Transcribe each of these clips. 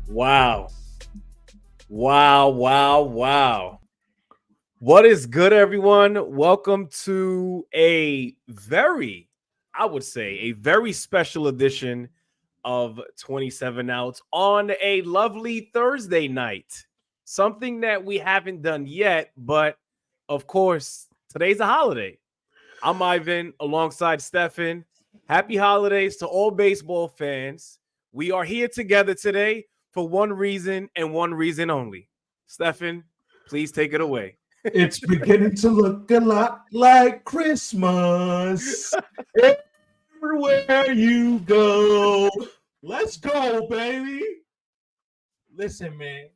Wow. Wow, wow, wow. What is good, everyone? Welcome to I would say, a very special edition of 27 Outs on a lovely Thursday night. Something that we haven't done yet, but of course, today's a holiday. I'm Ivan alongside Stefan. Happy holidays to all baseball fans. We are here together today for one reason and one reason only. Stefan, please take it away. It's beginning to look a lot like Christmas everywhere you go. Let's go, baby. Listen, man.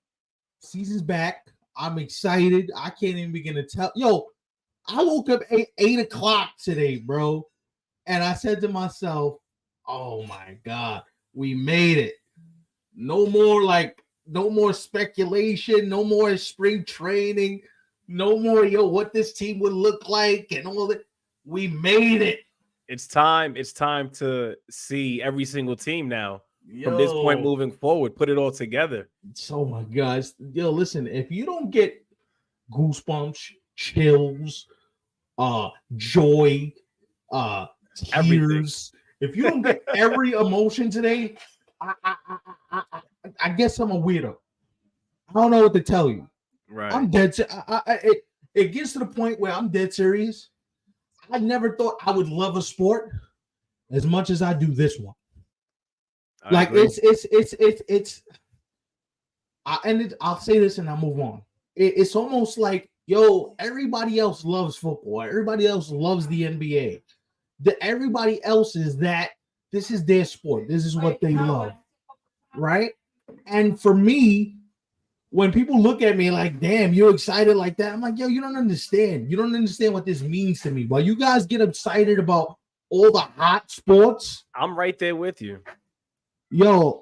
Season's back. I'm excited. I can't even begin to tell. Yo, I woke up 8 o'clock today, bro. And I said to myself, oh my God, we made it. No more speculation, no more spring training. No more, what this team would look like and all that. We made it. It's time. It's time to see every single team now from this point moving forward. Put it all together. Oh my gosh. Listen, if you don't get goosebumps, chills, joy, tears, everything. If you don't get every emotion today, I guess I'm a weirdo. I don't know what to tell you. Right. I'm dead. It gets to the point where I'm dead serious. I never thought I would love a sport as much as I do this one. I agree. I'll say this and I'll move on. It's almost like, everybody else loves football. Everybody else loves the NBA. Everybody else is that. This is their sport. This is what they love. Right? And for me, when people look at me like, damn, you're excited like that, I'm like, you don't understand. You don't understand what this means to me. While you guys get excited about all the hot sports, I'm right there with you. I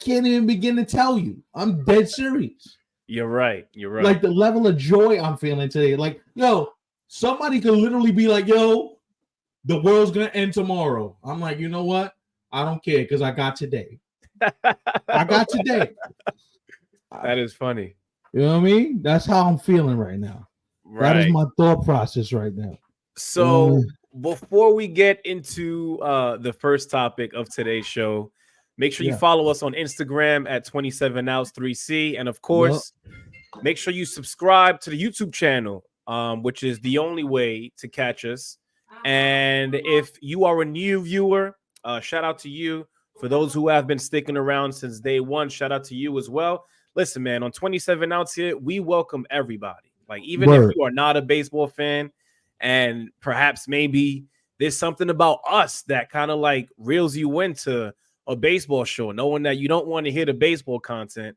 can't even begin to tell you. I'm dead serious. You're right. Like the level of joy I'm feeling today. Like, somebody could literally be like, the world's going to end tomorrow. I'm like, you know what? I don't care because I got today. I got today. That is funny. You know what I mean? That's how I'm feeling right now. Right. That is my thought process right now. So before we get into the first topic of today's show, make sure you follow us on Instagram at 27outs3c. And of course, make sure you subscribe to the YouTube channel, which is the only way to catch us. And if you are a new viewer, shout out to you. For those who have been sticking around since day one, shout out to you as well. Listen, man, on 27 Outs here, we welcome everybody. Like, even if you are not a baseball fan, and perhaps maybe there's something about us that kind of like reels you into a baseball show, knowing that you don't want to hear the baseball content,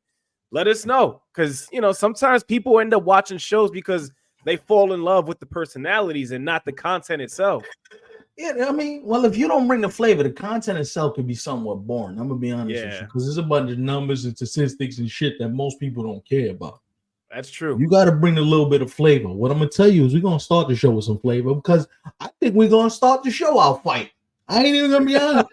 let us know. Because, sometimes people end up watching shows because they fall in love with the personalities and not the content itself. Yeah, I mean, if you don't bring the flavor, the content itself can be somewhat boring. I'm going to be honest with you, because there's a bunch of numbers and statistics and shit that most people don't care about. That's true. You got to bring a little bit of flavor. What I'm going to tell you is we're going to start the show with some flavor, because I think we're going to start the show out fight. I ain't even going to be honest.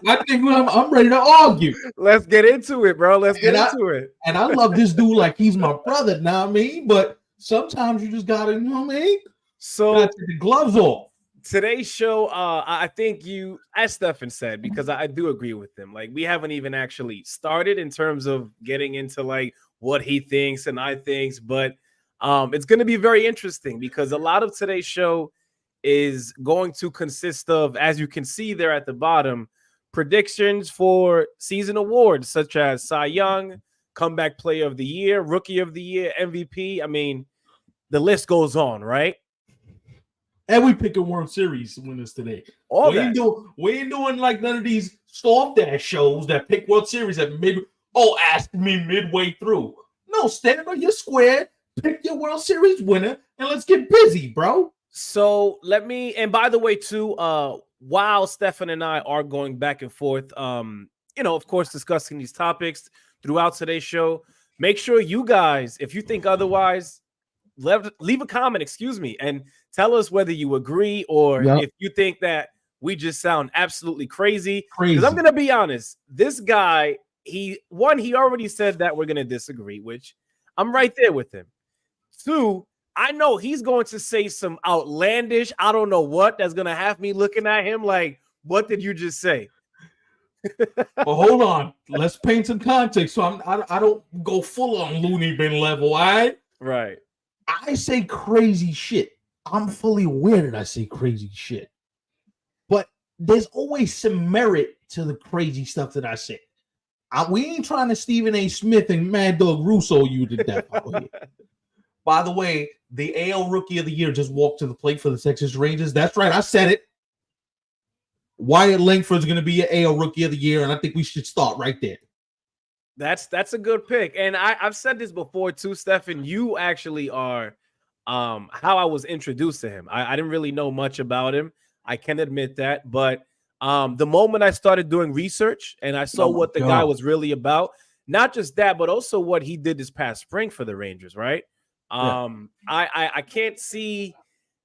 I think I'm ready to argue. Let's get into it, bro. Let's get into it. And I love this dude like he's my brother, know what I mean? But sometimes you just got to, what I mean? So take the gloves off. Today's show, I think you, as Stefan said, because I do agree with him, like we haven't even actually started in terms of getting into like what he thinks and I thinks, but it's going to be very interesting because a lot of today's show is going to consist of, as you can see there at the bottom, predictions for season awards such as Cy Young, Comeback Player of the Year, Rookie of the Year, MVP. I mean, the list goes on, right? And we picking World Series winners today. We ain't doing like none of these soft ass shows that pick World Series that maybe ask me midway through. No, stand on your square, pick your World Series winner, and let's get busy, bro. So and by the way, too, while Stefan and I are going back and forth, of course, discussing these topics throughout today's show, make sure you guys, if you think otherwise, leave a comment, and tell us whether you agree or if you think that we just sound absolutely crazy. Crazy. Because I'm gonna be honest, this guy, he already said that we're gonna disagree, which I'm right there with him. 2, I know he's going to say some outlandish, I don't know what, that's gonna have me looking at him like, what did you just say? Well, hold on. Let's paint some context. So I don't go full on loony bin level. All right. Right. I say crazy shit. I'm fully aware that I say crazy shit, but there's always some merit to the crazy stuff that I say. We ain't trying to Stephen A. Smith and Mad Dog Russo you to death out here. By the way, the AL Rookie of the Year just walked to the plate for the Texas Rangers. That's right. I said it. Wyatt Langford is going to be an AL Rookie of the Year, and I think we should start right there. That's a good pick. And I've said this before too, Stefan. You actually are how I was introduced to him. I didn't really know much about him. I can admit that. But the moment I started doing research and I saw what the guy was really about, not just that, but also what he did this past spring for the Rangers, right? I can't see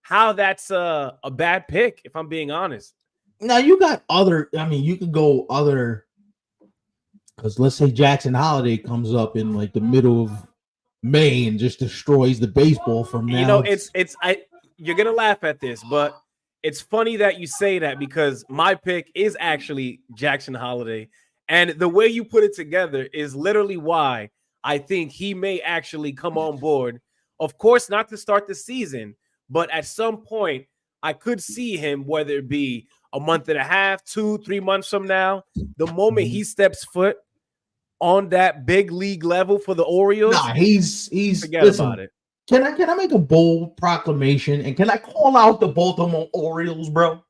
how that's a bad pick, if I'm being honest. Now you got other, I mean, you could go other, because let's say Jackson Holiday comes up in like the middle of May and just destroys the baseball from now. You know, you're gonna laugh at this, but it's funny that you say that because my pick is actually Jackson Holiday, and the way you put it together is literally why I think he may actually come on board. Of course, not to start the season, but at some point I could see him, whether it be a month and a half, 2-3 months from now, the moment he steps foot on that big league level for the Orioles. Nah, he's forget listen, about it. Can I make a bold proclamation and can I call out the Baltimore Orioles, bro?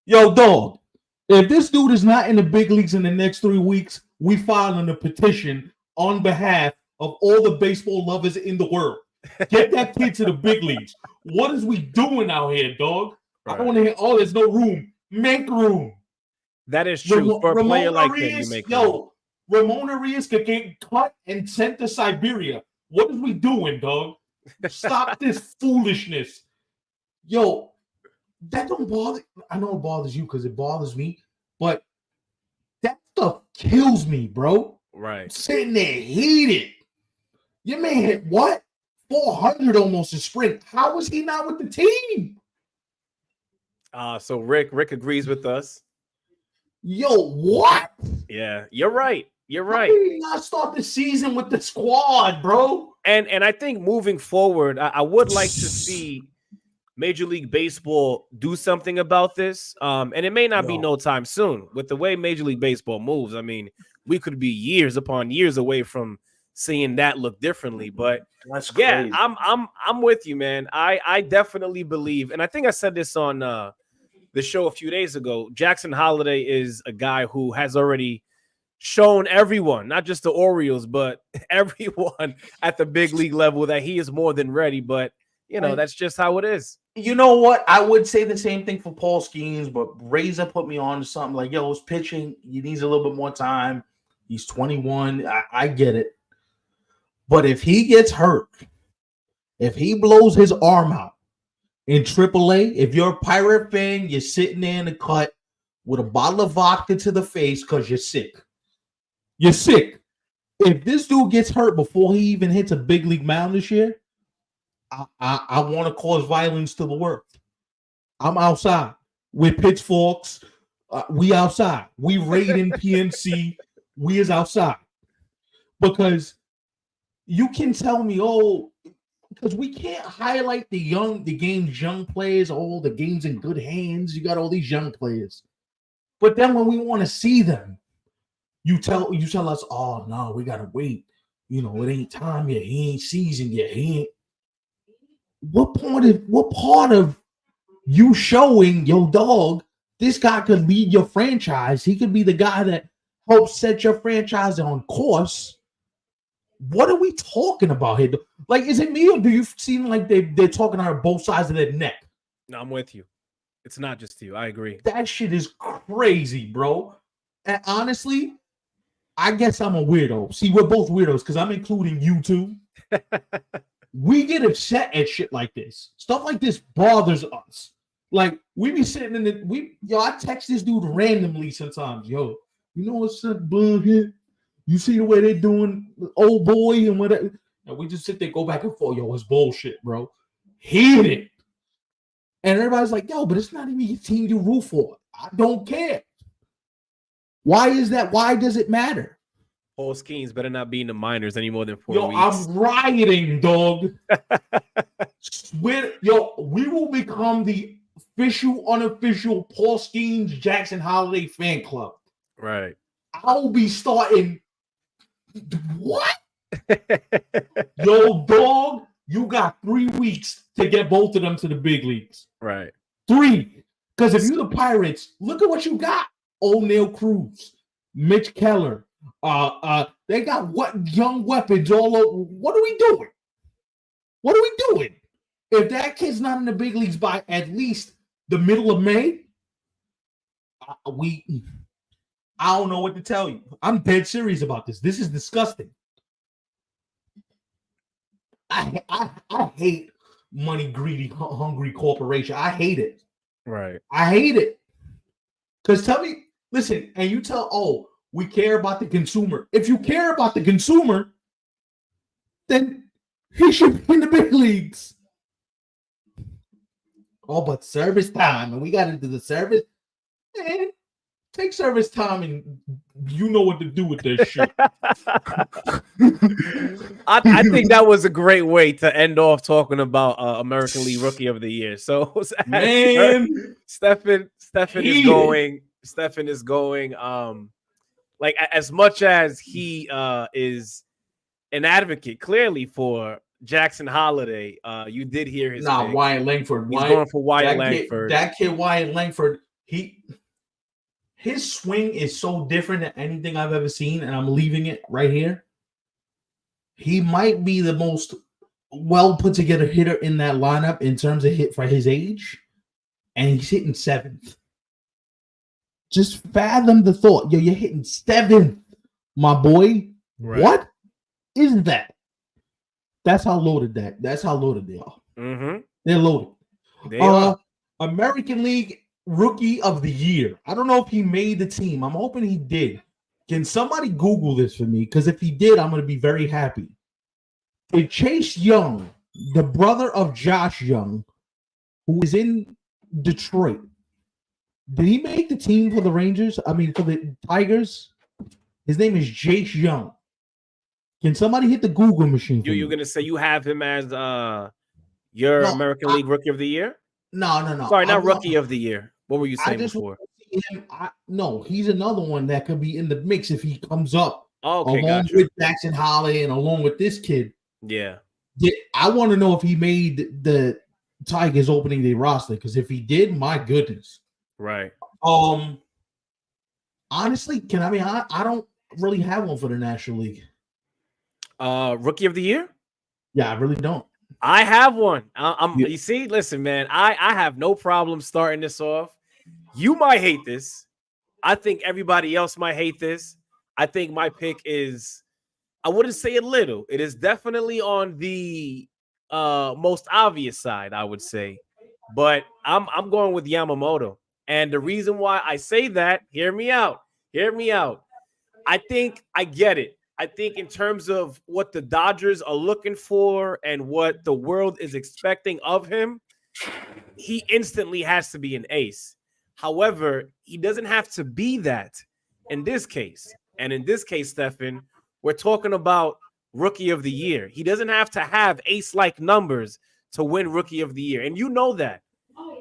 Yo, dog, if this dude is not in the big leagues in the next 3 weeks, we filing a petition on behalf of all the baseball lovers in the world. Get that kid to the big leagues. What is we doing out here, dog? Right. I don't want to hear, oh, there's no room. Make room. That is true. For a player like him, you make room. Ramon Arias could get cut and sent to Siberia. What is we doing, dog? Stop this foolishness. Yo, that don't bother. I know it bothers you because it bothers me, but that stuff kills me, bro. Right. Sitting there heated. Your man hit what? 400 almost in spring. How is he not with the team? So Rick agrees with us. Yo, what? Yeah, you're right. You're right. How did he not start the season with the squad, bro? And I think moving forward, I would like to see Major League Baseball do something about this. And it may not be no time soon. With the way Major League Baseball moves, I mean, we could be years upon years away from seeing that look differently. But that's crazy. Yeah, I'm with you, man. I definitely believe, and I think I said this on the show a few days ago. Jackson Holiday is a guy who has already shown everyone, not just the Orioles, but everyone at the big league level, that he is more than ready. But you know, that's just how it is. You know what? I would say the same thing for Paul Skeens, but Razor put me on to something like, yo, his pitching, he needs a little bit more time. He's 21. I get it. But if he gets hurt, if he blows his arm out in AAA, if you're a Pirate fan, you're sitting there in the cut with a bottle of vodka to the face because you're sick. You're sick. If this dude gets hurt before he even hits a big league mound this year, I want to cause violence to the world. I'm outside with pitchforks. We outside. We raiding PNC. We is outside. Because you can tell me, because we can't highlight the game's young players. The game's in good hands. You got all these young players. But then when we want to see them, you tell us, oh no, we gotta wait. You know, it ain't time yet. He ain't seasoned yet. He ain't. What part of you showing your dog this guy could lead your franchise? He could be the guy that helps set your franchise on course. What are we talking about here? Like, is it me or do you seem like they're talking out of both sides of their neck? No, I'm with you. It's not just you. I agree. That shit is crazy, bro. And honestly, I guess I'm a weirdo. See, we're both weirdos because I'm including you too. We get upset at shit like this. Stuff like this bothers us. Like we be sitting in I text this dude randomly sometimes. Yo, you know what's up, bud? Here? You see the way they doing old boy and whatever. And we just sit there, go back and forth. Yo, it's bullshit, bro. Hate it. And everybody's like, yo, but it's not even your team you root for. I don't care. Why is that? Why does it matter? Paul Skeens better not be in the minors any more than 4 Yo, weeks. I'm rioting, dog. Yo, we will become the official, unofficial Paul Skeens Jackson Holiday fan club. Right. I will be starting. What? Yo, dog, you got 3 weeks to get both of them to the big leagues. Right. 3. Because if you're the Pirates, look at what you got. O'Neal Cruz, Mitch Keller. They got what young weapons all over. What are we doing? What are we doing? If that kid's not in the big leagues by at least the middle of May, I don't know what to tell you. I'm dead serious about this. This is disgusting. I hate money greedy, hungry corporation. I hate it. Right. I hate it. Because tell me, listen, and you tell, we care about the consumer. If you care about the consumer, then he should be in the big leagues. Oh, but service time, and we got into the service. Man, take service time, and you know what to do with this shit. I think that was a great way to end off talking about American League Rookie of the Year. So, Man, Stefan is going. Stefan is going. Like as much as he is an advocate clearly for Jackson Holiday, you did hear his pick. Wyatt Langford. He's going for Wyatt Langford. That kid Wyatt Langford, his swing is so different than anything I've ever seen, and I'm leaving it right here. He might be the most well put together hitter in that lineup in terms of hit for his age, and he's hitting 7th. Just fathom the thought. Yo, you're hitting 7th, my boy. Right. What is that? That's how loaded they are. Mm-hmm. They're loaded. They are. American League Rookie of the Year. I don't know if he made the team. I'm hoping he did. Can somebody Google this for me? Because if he did, I'm going to be very happy. Did Chase Young, the brother of Josh Young, who is in Detroit, did he make the team for the Rangers? I mean, for the Tigers? His name is Chase Young. Can somebody hit the Google machine? You're going to say you have him as your American League Rookie of the Year? No. Sorry, not Rookie of the Year. What were you saying before? No, he's another one that could be in the mix if he comes up. Okay, along with Jackson Holiday and along with this kid. Yeah. I want to know if he made the Tigers opening day roster, because if he did, my goodness. Right. Honestly, I don't really have one for the National League. Rookie of the Year? Yeah, I really don't. I have one. You see, listen, man, I have no problem starting this off. You might hate this. I think everybody else might hate this. I think my pick is, I wouldn't say a little. It is definitely on the most obvious side, I would say. But I'm going with Yamamoto. And the reason why I say that, hear me out. I think I get it. I think in terms of what the Dodgers are looking for and what the world is expecting of him, he instantly has to be an ace. However, he doesn't have to be that in this case. And in this case, Stefan, we're talking about Rookie of the Year. He doesn't have to have ace-like numbers to win Rookie of the Year. And you know that.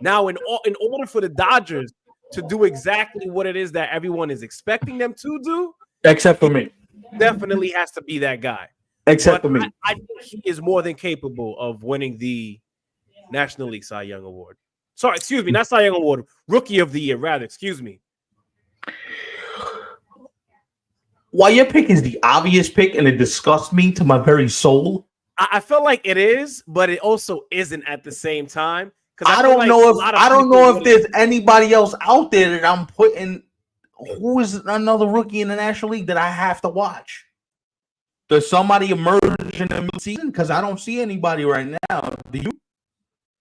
Now, in order for the Dodgers to do exactly what it is that everyone is expecting them to do, except for me, definitely has to be that guy. Except for me. I think he is more than capable of winning the National League Cy Young Award. Sorry, excuse me, not Cy Young Award, Rookie of the Year, rather, excuse me. While your pick is the obvious pick and it disgusts me to my very soul, I feel like it is, but it also isn't at the same time. I don't know if there's anybody else out there that I'm putting. Who is another rookie in the National League that I have to watch? Does somebody emerge in the mid-season? Because I don't see anybody right now. Do you?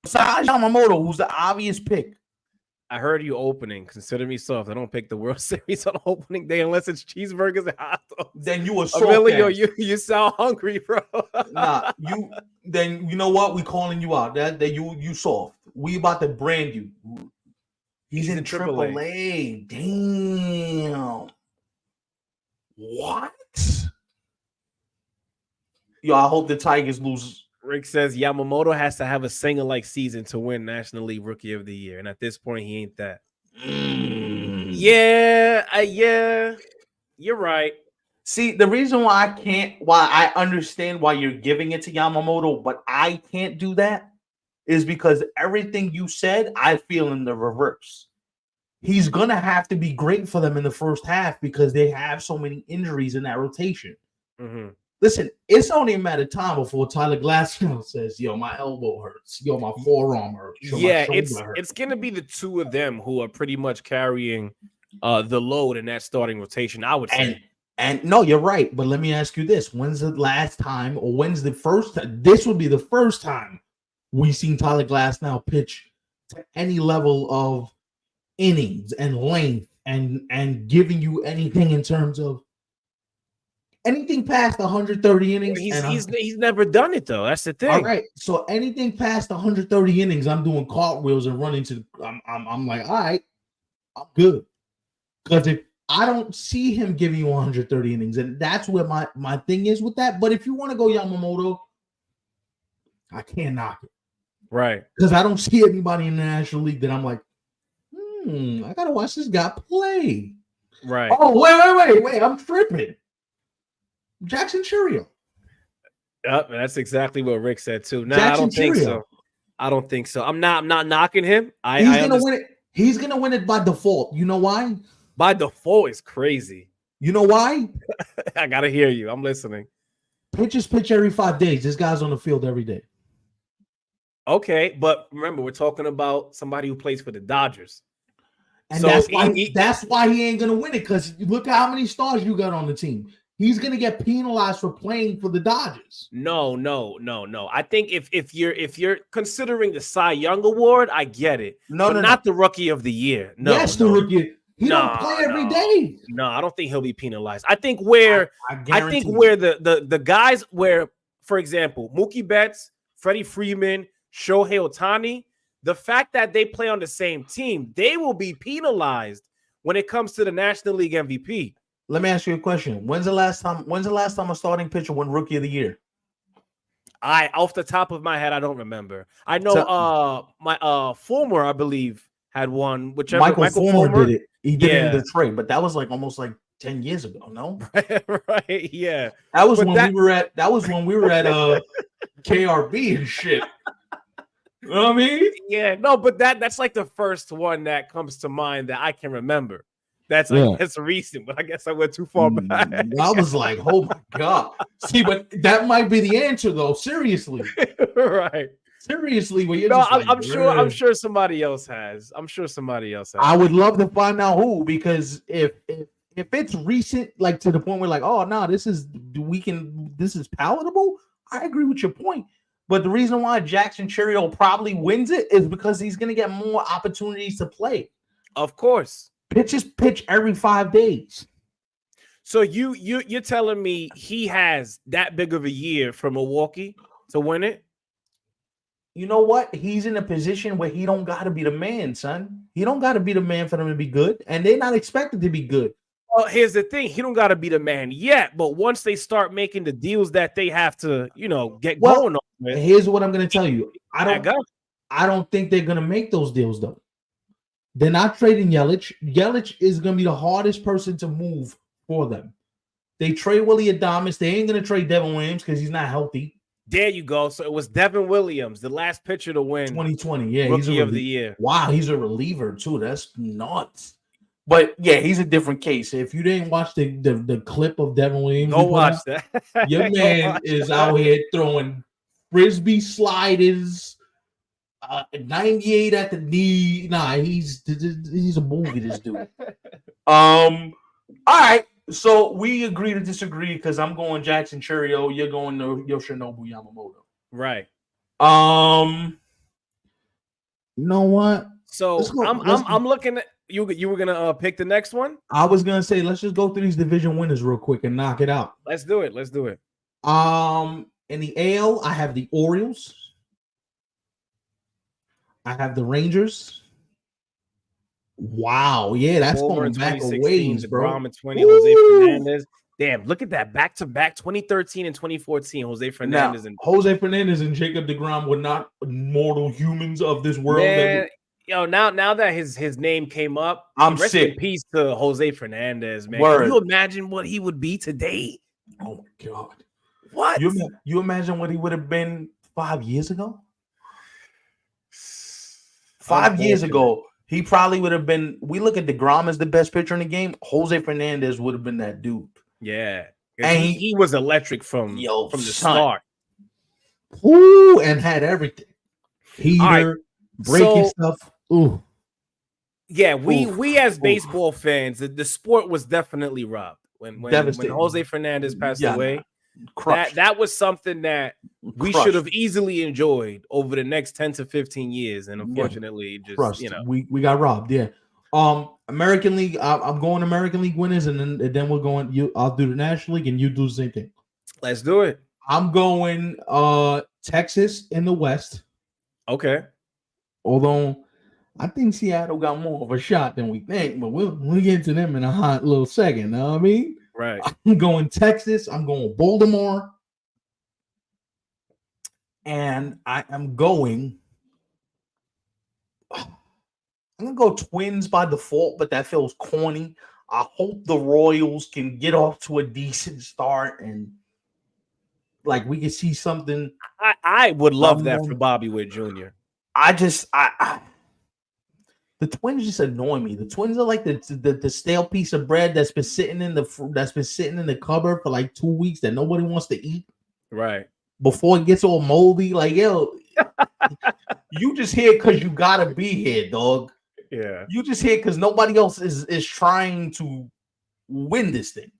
Besides Yamamoto, who's the obvious pick. I heard you opening. Consider me soft. I don't pick the World Series on opening day unless it's cheeseburgers and hot dogs. Then you a soft Emilio, ass. you sound hungry, bro. Nah, then you know what? We calling you out. That you soft. We about to brand you. He's in AAA. Damn. What? Yo, I hope the Tigers lose. Rick says Yamamoto has to have a singer-like season to win National League Rookie of the Year, and at this point, he ain't that. Yeah, you're right. See, the reason why I understand why you're giving it to Yamamoto, but I can't do that, is because everything you said, I feel in the reverse. He's gonna have to be great for them in the first half because they have so many injuries in that rotation. Mm-hmm. Listen, it's only a matter of time before Tyler Glasnow says, "Yo, my elbow hurts. Yo, my forearm hurts. Yo, yeah, my it's hurts." gonna be the two of them who are pretty much carrying the load in that starting rotation. I would say. And no, you're right. But let me ask you this: when's the last time, or when's the first time? This would be the first time we've seen Tyler Glasnow pitch to any level of innings and length and giving you anything in terms of anything past 130 innings. He's never done it though. That's the thing. All right. So anything past 130 innings, I'm doing cartwheels and running to. I'm like, all right, I'm good. Because if I don't see him giving you 130 innings, and that's where my thing is with that. But if you want to go Yamamoto, I can't knock it. Right. Because I don't see anybody in the National League that I'm like, I gotta watch this guy play. Right. Oh, wait, I'm tripping. Jackson Chourio. Yep, that's exactly what Rick said too. No, Jackson I don't think Chourio. so. I don't think so. I'm not knocking him. He's gonna win it. He's gonna win it by default. You know why? By default is crazy. You know why? I gotta hear you. I'm listening. Pitch every 5 days. This guy's on the field every day. Okay, but remember, we're talking about somebody who plays for the Dodgers. And so that's why he ain't gonna win it, because look at how many stars you got on the team. He's gonna get penalized for playing for the Dodgers. No. I think if you're considering the Cy Young Award, I get it. Not the Rookie of the Year. No, yes, the rookie. He don't play every day. No, I don't think he'll be penalized. I think where the guys where, for example, Mookie Betts, Freddie Freeman, Shohei Ohtani, the fact that they play on the same team, they will be penalized when it comes to the National League MVP. Let me ask you a question. When's the last time a starting pitcher won Rookie of the Year? Off the top of my head, I don't remember. I know my Fulmer, I believe, had one. Whichever Michael Fulmer did it. He did it in Detroit, but that was almost 10 years ago, no? Right, yeah. That was when we were at KRB and shit. You know what I mean? Yeah, no, but that's like the first one that comes to mind that I can remember. That's recent, but I guess I went too far back. I was like, oh my God. See, but that might be the answer though. Seriously. Right. Seriously, well, I'm sure somebody else has. I would love to find out who, because if it's recent, like to the point where oh no, this is palatable. I agree with your point. But the reason why Jackson Chourio probably wins it is because he's gonna get more opportunities to play. Of course. Pitch every 5 days. So you're telling me he has that big of a year for Milwaukee to win it? You know what? He's in a position where he don't got to be the man, son. He don't got to be the man for them to be good, and they're not expected to be good. Well, here's the thing. He don't got to be the man yet, but once they start making the deals that they have to, get going on with. Here's what I'm going to tell you. I don't think they're going to make those deals, though. They're not trading Yelich. Yelich is going to be the hardest person to move for them. They trade Willie Adames. They ain't going to trade Devin Williams because he's not healthy. There you go. So it was Devin Williams, the last pitcher to win 2020. Yeah, Rookie of the Year. Wow, he's a reliever too. That's nuts. But yeah, he's a different case. If you didn't watch the clip of Devin Williams, go watch that. Your man is out here throwing frisbee sliders, 98 at the knee. Nah, he's a movie. This dude. All right. So we agree to disagree because I'm going Jackson Chourio. You're going to Yoshinobu Yamamoto. Right. You know what? So I'm looking at you. You were gonna pick the next one. I was gonna say let's just go through these division winners real quick and knock it out. Let's do it. In the AL, I have the Orioles. I have the Rangers. Wow, yeah, that's going back a ways, bro. DeGrom in 20, Jose Fernandez. Damn, look at that back-to-back 2013 and 2014. Jose Fernandez Jose Fernandez and Jacob DeGrom were not mortal humans of this world. Man, now that his name came up, I'm rest sick. in peace to Jose Fernandez, man. Word. Can you imagine what he would be today? Oh my god. What? You imagine what he would have been 5 years ago? 5 years ago, he probably would have been. We look at DeGrom as the best pitcher in the game. Jose Fernandez would have been that dude. Yeah, and he was electric from the start. Ooh, and had everything. Heater, breaking stuff. Ooh. Yeah, we as baseball fans, the sport was definitely robbed when Jose Fernandez passed away. That was something that we should have easily enjoyed over the next 10 to 15 years, and unfortunately, we got robbed. Yeah. American League. I'm going American League winners, and then we're going. I'll do the National League, and you do the same thing. Let's do it. I'm going Texas in the West. Okay. Although I think Seattle got more of a shot than we think, but we'll get to them in a hot little second. Know what I mean? Right. I'm going Texas. I'm going Baltimore. And I am going. I'm going to go Twins by default, but that feels corny. I hope the Royals can get off to a decent start and we can see something. I would love that for Bobby Witt Jr. The Twins just annoy me. The Twins are like the stale piece of bread that's been sitting in the cupboard for like 2 weeks that nobody wants to eat. Right. Before it gets all moldy, you just here because you gotta be here, dog. Yeah. You just here because nobody else is trying to win this thing.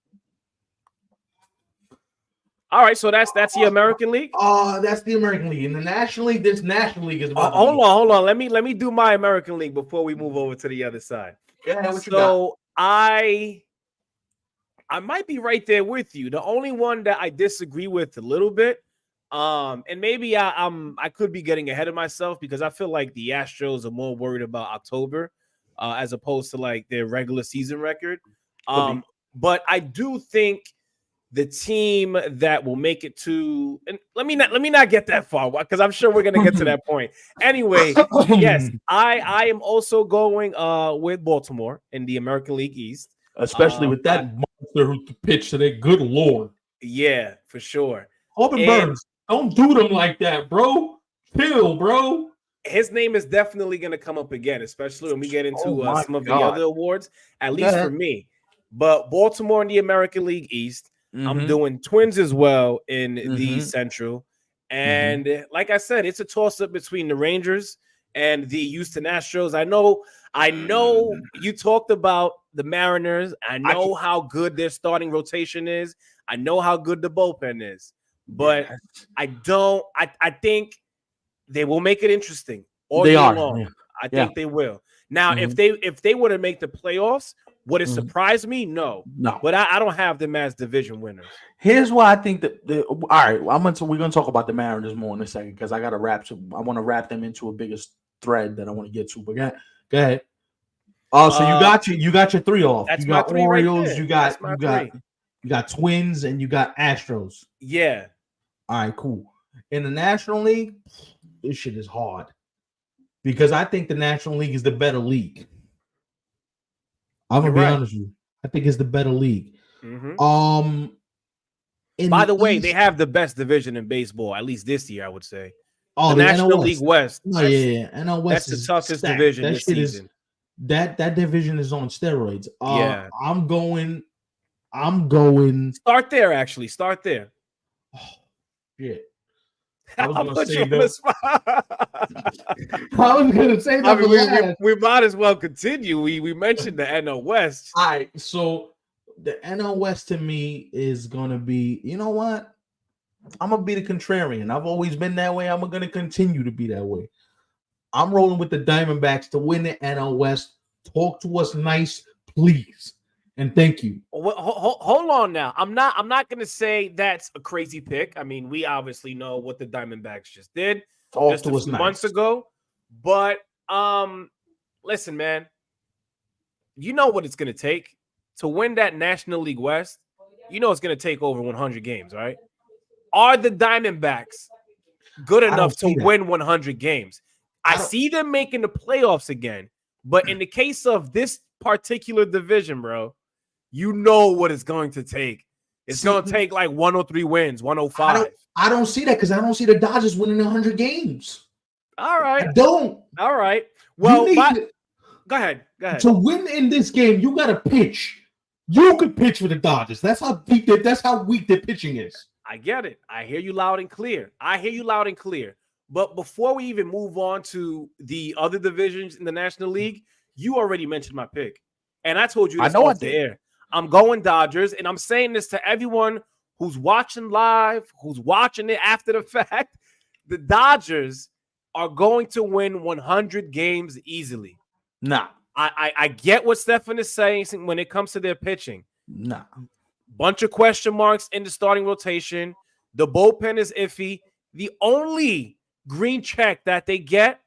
All right, so that's the American League. That's the American League. In the National League, this National League is about. Hold on. Let me do my American League before we move over to the other side. Yeah, what you got? I might be right there with you. The only one that I disagree with a little bit, and maybe I could be getting ahead of myself because I feel like the Astros are more worried about October as opposed to like their regular season record. But I do think the team that will make it to, and let me not get that far because I'm sure we're gonna get to that point. Anyway, yes, I am also going with Baltimore in the American League East, especially with that monster who pitched today. Good Lord, yeah, for sure. Corbin Burns, don't do them like that, bro. Chill, bro. His name is definitely gonna come up again, especially when we get into some of the other awards. At least for me, but Baltimore in the American League East. Mm-hmm. I'm doing Twins as well in the Central. And like I said, it's a toss-up between the Rangers and the Houston Astros. I know you talked about the Mariners. I know how good their starting rotation is. I know how good the bullpen is. But I think they will make it interesting all year long. I think they will. Now, if they were to make the playoffs, would it surprise me? No. But I don't have them as division winners. Here's why I think that. All right, we're gonna talk about the Mariners more in a second because I got to I want to wrap them into a bigger thread that I want to get to. But go ahead. So you got your three off. That's you got my Orioles. Right you got Twins, and you got Astros. Yeah. All right, cool. In the National League, this shit is hard because I think the National League is the better league. I'm gonna be honest with you. I think it's the better league. Mm-hmm. By the way, they have the best division in baseball, at least this year, I would say. The National League West. Oh, NL West. That's the toughest division this season. That division is on steroids. I'm going. Start there. Actually, start there. Oh, shit. I was going to say that. We might as well continue. We mentioned the NL West. All right, so the NL West to me is going to be, you know what? I'm going to be the contrarian. I've always been that way. I'm going to continue to be that way. I'm rolling with the Diamondbacks to win the NL West. Talk to us nice, please, and thank you. Hold on now. I'm not gonna say that's a crazy pick. I mean, we obviously know what the Diamondbacks just did Talk to a us few nice. months ago. But listen, man, you know what it's gonna take to win that National League West. You know it's gonna take over 100 games, right? Are the Diamondbacks good enough to win 100 games? I see them making the playoffs again, but in the case of this particular division, bro, you know what it's going to take. It's going to take like 103 wins, 105. I don't see that because I don't see the Dodgers winning 100 games. All right. I don't. All right. Well, go ahead. To win in this game, you got to pitch. You could pitch for the Dodgers. That's how weak their pitching is. I get it. I hear you loud and clear. But before we even move on to the other divisions in the National League, you already mentioned my pick. And I told you this off the air. I'm going Dodgers, and I'm saying this to everyone who's watching live, who's watching it after the fact. The Dodgers are going to win 100 games easily. Nah. I get what Stefan is saying when it comes to their pitching. Nah. Bunch of question marks in the starting rotation. The bullpen is iffy. The only green check that they get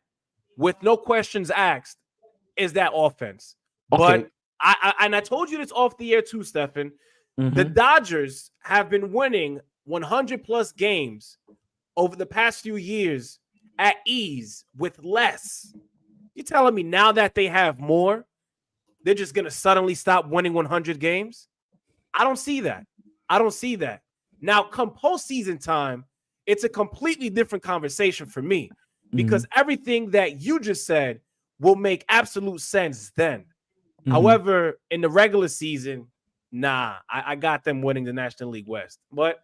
with no questions asked is that offense. Okay. But I told you this off the air too, Stefan. Mm-hmm. The Dodgers have been winning 100 plus games over the past few years at ease with less. You're telling me now that they have more, they're just going to suddenly stop winning 100 games? I don't see that. Now, come postseason time, it's a completely different conversation for me because everything that you just said will make absolute sense then. Mm-hmm. However, in the regular season, nah, I got them winning the National League West. But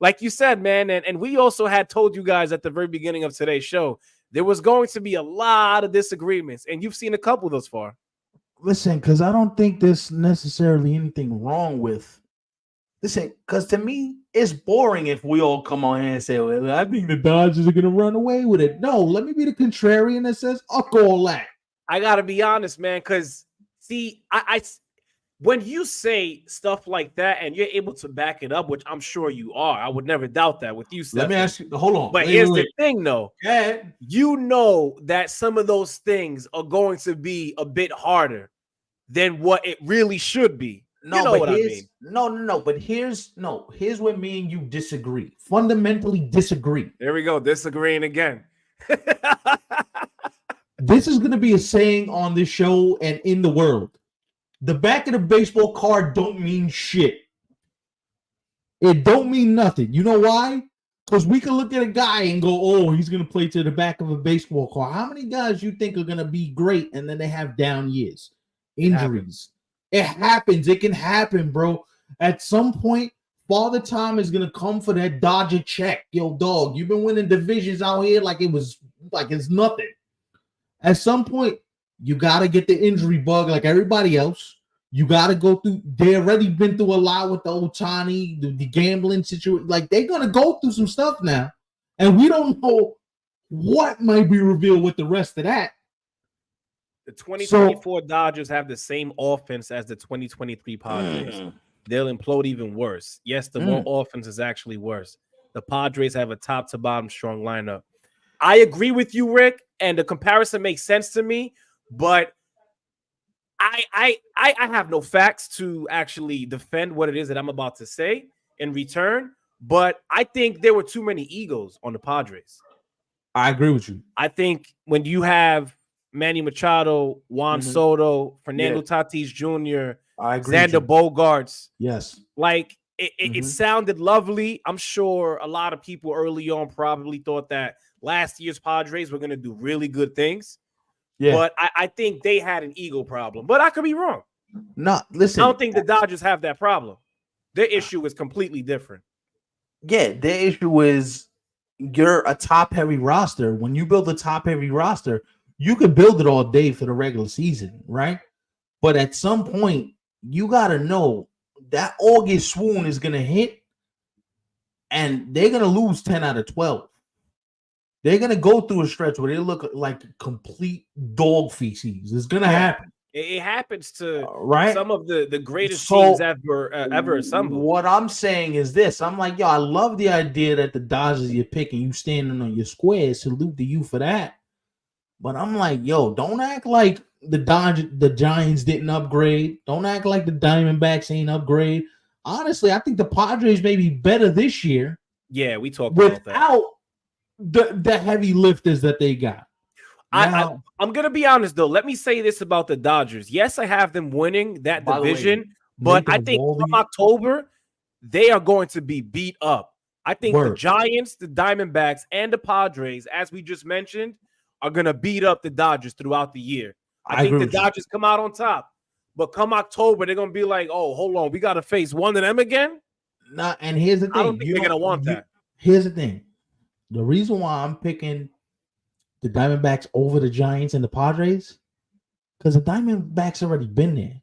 like you said, man, and we also had told you guys at the very beginning of today's show, there was going to be a lot of disagreements, and you've seen a couple thus far. Listen, because I don't think there's necessarily anything wrong with. Listen, because to me, it's boring if we all come on here and say, well, I think the Dodgers are going to run away with it. No, let me be the contrarian that says, fuck all that. I got to be honest, man, because, see, I when you say stuff like that and you're able to back it up, which I'm sure you are, I would never doubt that with you, Steph. Let me ask you, hold on. But here's the thing, though. Yeah. You know that some of those things are going to be a bit harder than what it really should be. No, you know what I mean? No. But here's where me and you disagree. Fundamentally disagree. There we go. Disagreeing again. This is going to be a saying on this show and in the world. The back of the baseball card don't mean shit. It don't mean nothing. You know why? Because we can look at a guy and go, oh, he's going to play to the back of a baseball card. How many guys you think are going to be great and then they have down years? Injuries. It happens. It can happen, bro. At some point, Father Time is going to come for that Dodger check. Yo, dog, you've been winning divisions out here like it's nothing. At some point, you got to get the injury bug like everybody else. You got to go through. They already been through a lot with the Ohtani, the gambling situation. Like, they're going to go through some stuff now. And we don't know what might be revealed with the rest of that. The 2024 Dodgers have the same offense as the 2023 Padres. They'll implode even worse. Yes, the more offense is actually worse. The Padres have a top-to-bottom strong lineup. I agree with you, Rick, and the comparison makes sense to me. But I have no facts to actually defend what it is that I'm about to say in return. But I think there were too many egos on the Padres. I agree with you. I think when you have Manny Machado, Juan Soto, Fernando Tatis Jr., Xander Bogaerts. Yes. Like, it sounded lovely. I'm sure a lot of people early on probably thought that last year's Padres were going to do really good things. Yeah. But I think they had an ego problem. But I could be wrong. No, listen. I don't think the Dodgers have that problem. Their issue is completely different. Yeah, their issue is you're a top-heavy roster. When you build a top-heavy roster, you could build it all day for the regular season, right? But at some point, you got to know that August swoon is going to hit, and they're going to lose 10 out of 12. They're gonna go through a stretch where they look like complete dog feces. It's gonna happen. It happens to Right? some of the greatest So, teams ever assembled. What I'm saying is this: I'm like, yo, I love the idea that the Dodgers you're picking, you standing on your square. Salute to you for that. But I'm like, yo, don't act like the Giants didn't upgrade. Don't act like the Diamondbacks ain't upgrade. Honestly, I think the Padres may be better this year. Yeah, we talked about that. Without the heavy lifters that they got. Now, I'm going to be honest, though. Let me say this about the Dodgers. Yes, I have them winning that division, but I think from October, they are going to be beat up. I think the Giants, the Diamondbacks, and the Padres, as we just mentioned, are going to beat up the Dodgers throughout the year. I think the Dodgers come out on top. But come October, they're going to be like, oh, hold on, we got to face one of them again? Nah, and here's the thing. I don't think they're going to want that. Here's the thing. The reason why I'm picking the Diamondbacks over the Giants and the Padres, because the Diamondbacks already been there.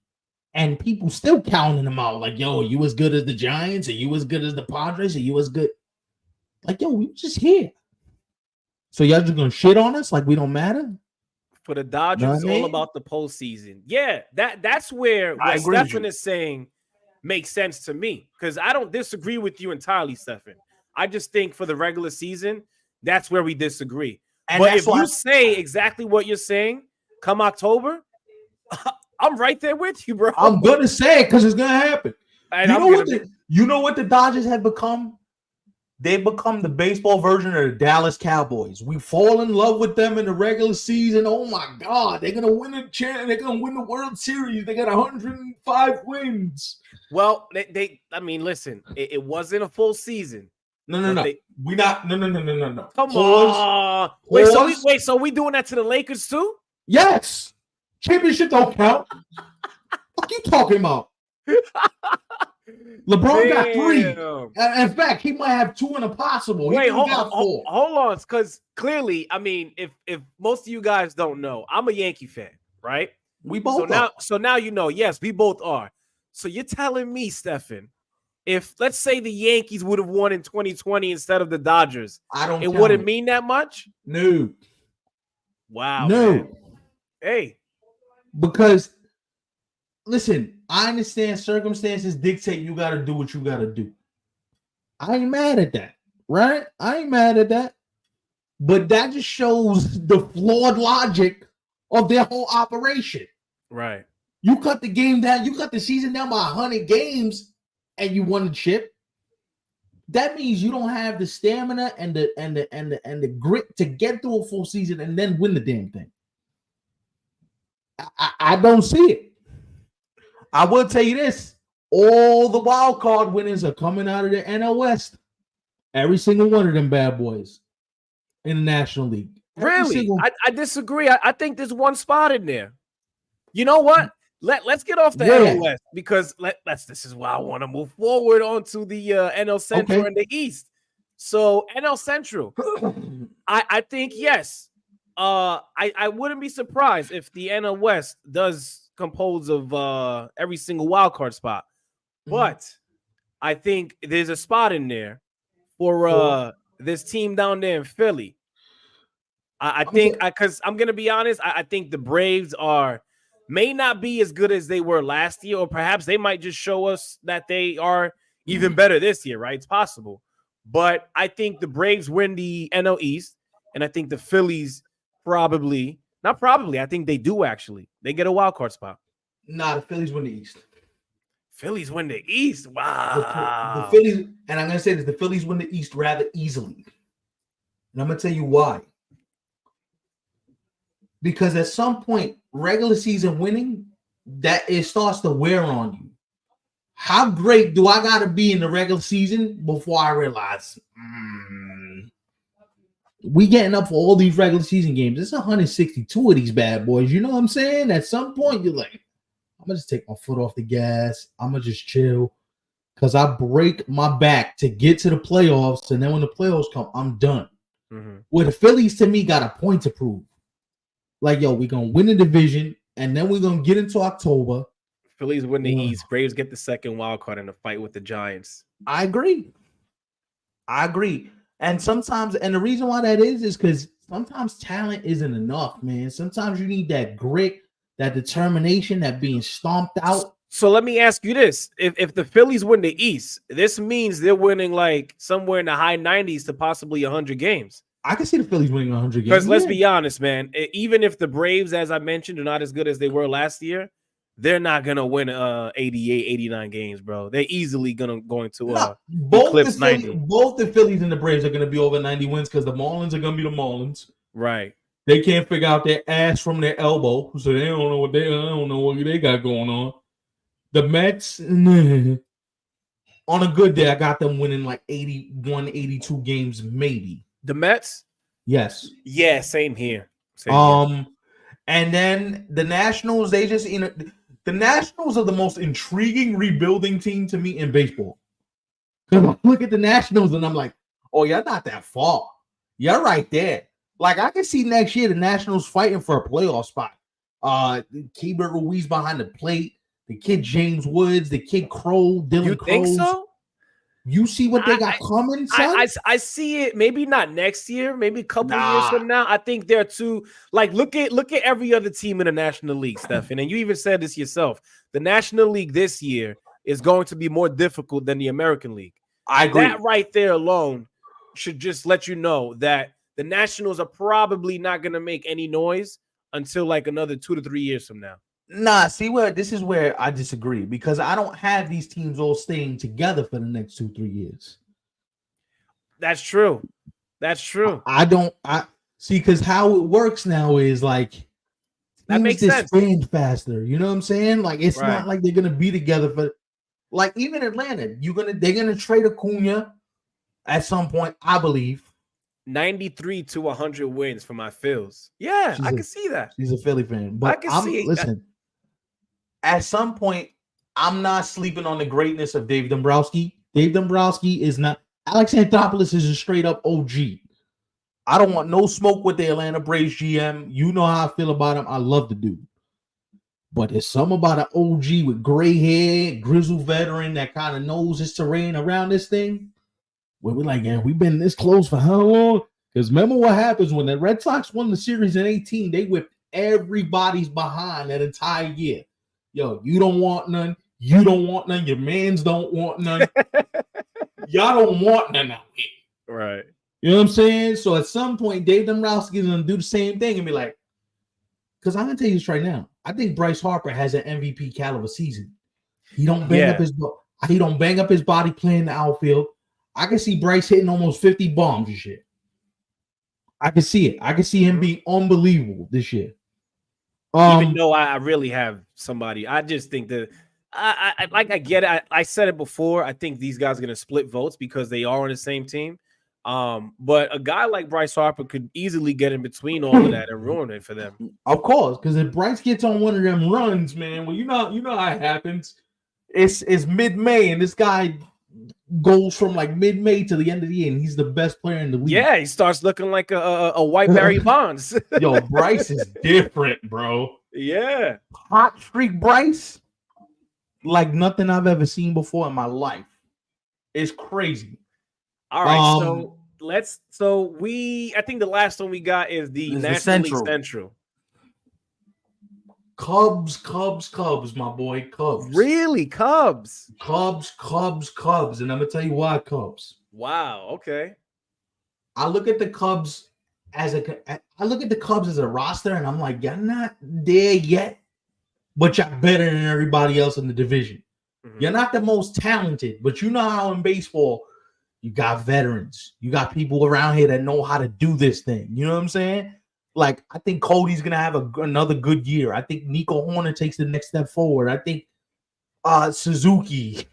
And people still counting them out. Like, yo, you as good as the Giants? Are you as good as the Padres? Are you as good? Like, yo, we just here. So y'all just going to shit on us like we don't matter? For the Dodgers, it's all about the postseason. Yeah, that's where what Stefan is saying makes sense to me, because I don't disagree with you entirely, Stefan. I just think for the regular season, that's where we disagree. And but if you say exactly what you're saying, come October, I'm right there with you, bro. I'm going to say it because it's going to happen. And you know what the Dodgers have become? They become the baseball version of the Dallas Cowboys. We fall in love with them in the regular season. Oh my God, they're gonna win the They're gonna win the World Series. They got 105 wins. Well, I mean, listen, it wasn't a full season. No. We not. No. Come on. Wait. So we doing that to the Lakers too? Yes. Championship don't count. What you talking about? LeBron got 3. In fact, he might have 2 in a possible. Wait, hold on, because clearly, I mean, if most of you guys don't know, I'm a Yankee fan, right? We both are. So now you know. Yes, we both are. So you're telling me, Stefan, if let's say the Yankees would have won in 2020 instead of the Dodgers, it wouldn't mean that much? No. Wow. No. Man. Hey. Because listen, I understand circumstances dictate you got to do what you got to do. I ain't mad at that, right? I ain't mad at that. But that just shows the flawed logic of their whole operation. Right. You cut the game down, you cut the season down by 100 games and you won the chip. That means you don't have the stamina and the grit to get through a full season and then win the damn thing. I don't see it. I will tell you this: all the wild card winners are coming out of the NL West. Every single one of them bad boys in the National League. Really? I disagree. I think there's one spot in there. You know what? Let's get off the NL West, because this is why I want to move forward onto the NL Central and the East. So NL Central, I think yes. I wouldn't be surprised if the NL West does compose of every single wild card spot, but I think there's a spot in there for this team down there in Philly. I think because I'm gonna be honest, I think the Braves may not be as good as they were last year, or perhaps they might just show us that they are even better this year, right? It's possible, but I think the Braves win the NL East, and I think the Phillies I think they do actually. They get a wild card spot. Nah, the Phillies win the East. Phillies win the East. Wow. The Phillies, and I'm going to say this, the Phillies win the East rather easily. And I'm going to tell you why. Because at some point, regular season winning, that it starts to wear on you. How great do I got to be in the regular season before I realize, we getting up for all these regular season games. It's 162 of these bad boys. You know what I'm saying? At some point, you're like, I'm going to just take my foot off the gas. I'm going to just chill. Because I break my back to get to the playoffs. And then when the playoffs come, I'm done. Where the Phillies, to me, got a point to prove. Like, yo, we're going to win the division. And then we're going to get into October. Phillies win the East. Braves get the second wild card in the fight with the Giants. I agree. And sometimes, and the reason why that is because sometimes talent isn't enough, man. Sometimes you need that grit, that determination, that being stomped out. So let me ask you this: if the Phillies win the East, this means they're winning like somewhere in the high 90s to possibly 100 games. I can see the Phillies winning 100 games. Because let's be honest, man. Even if the Braves, as I mentioned, are not as good as they were last year, they're not gonna win 88, 89 games, bro. They're easily going to eclipse 90. Both the Phillies and the Braves are gonna be over 90 wins because the Marlins are gonna be the Marlins. Right. They can't figure out their ass from their elbow, so they don't know what they got going on. The Mets, on a good day, I got them winning like 81, 82 games, maybe. The Mets? Yes. Yeah, same here. And then the Nationals, the Nationals are the most intriguing rebuilding team to me in baseball. I look at the Nationals and I'm like, oh, you're not that far. You're right there. Like, I can see next year the Nationals fighting for a playoff spot. Keibert Ruiz behind the plate, the kid James Woods, the kid Crow, Dylan Crows. You think so? You see what they got coming, son? I see it. Maybe not next year. Maybe a couple years from now. I think they're too. Like, look at every other team in the National League, Stephen. And you even said this yourself. The National League this year is going to be more difficult than the American League. I agree. That right there alone should just let you know that the Nationals are probably not going to make any noise until like another 2 to 3 years from now. Nah, this is where I disagree because I don't have these teams all staying together for the next 2-3 years. That's true. I see because how it works now is like that makes sense. Disband faster. You know what I'm saying? Like it's not like they're gonna be together for like even Atlanta. They're gonna trade Acuna at some point, I believe. 93 to 100 wins for my Phils. Yeah, I can see that. She's a Philly fan, but I can see it. Listen. At some point, I'm not sleeping on the greatness of Dave Dombrowski. Dave Dombrowski is not. Alex Anthopoulos is a straight up OG. I don't want no smoke with the Atlanta Braves GM. You know how I feel about him. I love the dude. But there's something about an OG with gray hair, grizzled veteran that kind of knows his terrain around this thing. Where we're like, yeah, we've been this close for how long? Because remember what happens when the Red Sox won the series in 2018, they whipped everybody's behind that entire year. Yo, you don't want none. You don't want none. Your mans don't want none. Y'all don't want none out here. Right. You know what I'm saying? So at some point, Dave Dombrowski is going to do the same thing and be like, because I'm going to tell you this right now. I think Bryce Harper has an MVP caliber season. He don't bang up his body playing the outfield. I can see Bryce hitting almost 50 bombs this year. I can see it. I can see him being unbelievable this year. Even though I really have somebody, I just think that I get it. I said it before. I think these guys are going to split votes because they are on the same team. But a guy like Bryce Harper could easily get in between all of that and ruin it for them. Of course, because if Bryce gets on one of them runs, man, well, you know how it happens. It's mid-May, and this guy goes from like mid-May to the end of the year, and he's the best player in the league. Yeah, he starts looking like a white Barry Bonds. Yo, Bryce is different, bro. Yeah. Hot streak Bryce, like nothing I've ever seen before in my life. It's crazy. All right, I think the last one we got is the National League Central. Cubs, my boy, Cubs. Really? Cubs? Cubs. And I'm going to tell you why Cubs. Wow, okay. I look at the Cubs as a roster, and I'm like, you're not there yet, but you're better than everybody else in the division. Mm-hmm. You're not the most talented, but you know how in baseball, you got veterans. You got people around here that know how to do this thing. You know what I'm saying? Like, I think Cody's going to have another good year. I think Nico Horner takes the next step forward. I think Suzuki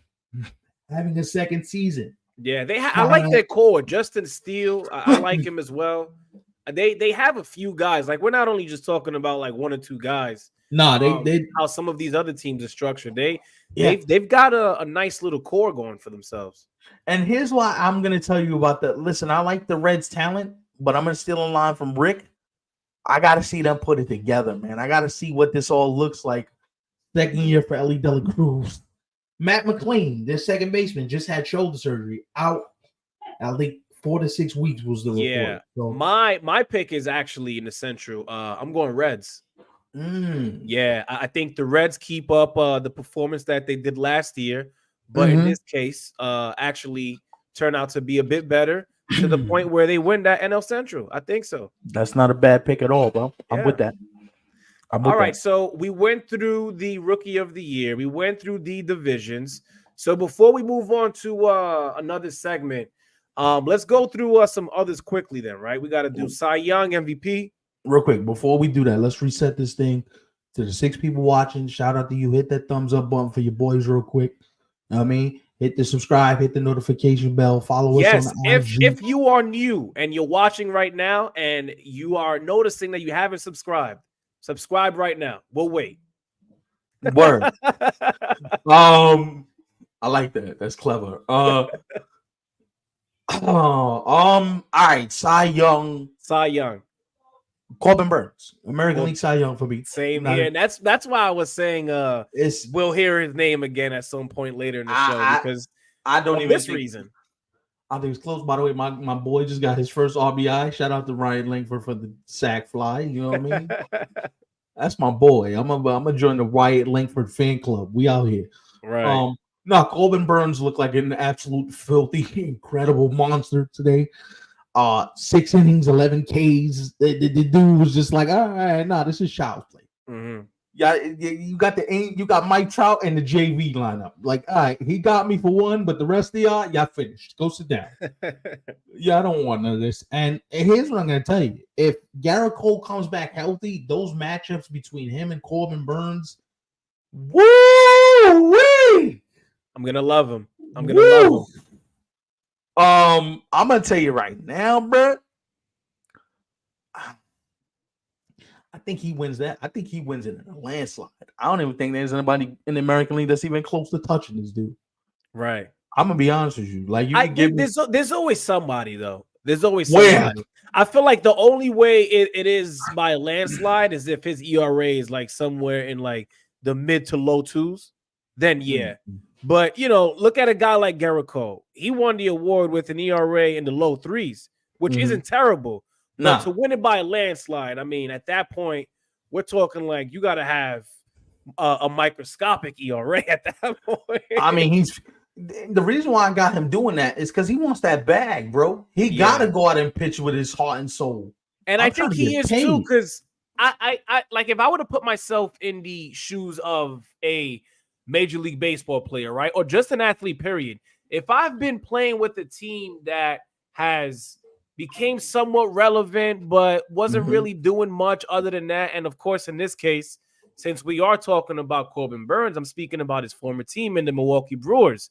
having a second season. Yeah, I like their core. Justin Steele, I like him as well. They have a few guys. Like, we're not only just talking about like one or two guys. No, they how some of these other teams are structured. They've got a nice little core going for themselves. And here's why I'm going to tell you about that. Listen, I like the Reds' talent, but I'm going to steal a line from Rick. I got to see them put it together, man. I got to see what this all looks like. Second year for Ellie De La Cruz. Matt McLean, their second baseman, just had shoulder surgery, out at least 4 to 6 weeks was the report. Yeah. So, My pick is actually in the Central. I'm going Reds. Yeah, I think the Reds keep up the performance that they did last year, but in this case, actually turn out to be a bit better to the point where they win that NL Central. I think so. That's not a bad pick at all, bro. I'm with that. All right, so we went through the Rookie of the Year. We went through the divisions. So before we move on to another segment, let's go through some others quickly then, right? We got to do Cy Young, MVP. Real quick, before we do that, let's reset this thing to the 6 people watching. Shout out to you. Hit that thumbs up button for your boys real quick. You know what I mean? Hit the subscribe, hit the notification bell, follow us on the IG. If you are new and you're watching right now and you are noticing that you haven't subscribed, subscribe right now. We'll wait. Word. I like that. That's clever. All right, Cy Young. Corbin Burns, American League Cy Young for me. Same here. And that's why I was saying we'll hear his name again at some point later in the show because I don't even this reason. I think it's close. By the way, my boy just got his first RBI. Shout out to Ryan Langford for the sack fly. You know what I mean? That's my boy. I'm gonna join the Wyatt Langford fan club. We out here. Right. No, Corbin Burns looked like an absolute filthy, incredible monster today. 6 innings, 11 Ks. The dude was just like, all right, this is child's play. Yeah, you got Mike Trout and the JV lineup. Like, all right, he got me for one, but the rest of y'all finished. Go sit down. Yeah, I don't want none of this. And here's what I'm gonna tell you: if Garrett Cole comes back healthy, those matchups between him and Corbin Burns, woo-wee! I'm gonna love him. I'm gonna love him. I'm gonna tell you right now, bro. I think he wins that. I think he wins it in a landslide. I don't even think there's anybody in the American League that's even close to touching this dude. Right. I'm gonna be honest with you. Like there's always somebody though. There's always somebody. I feel like the only way it is by a landslide is if his ERA is like somewhere in like the mid to low 2s. Then yeah. But, look at a guy like Garrett Cole. He won the award with an ERA in the low 3s, which isn't terrible. But to win it by a landslide, I mean, at that point, we're talking like you got to have a microscopic ERA at that point. I mean, the reason why I got him doing that is because he wants that bag, bro. He got to go out and pitch with his heart and soul. And I think he is too, because I like if I were to put myself in the shoes of a Major League Baseball player, right? Or just an athlete, period. If I've been playing with a team that has became somewhat relevant, but wasn't really doing much other than that. And of course, in this case, since we are talking about Corbin Burns, I'm speaking about his former team in the Milwaukee Brewers.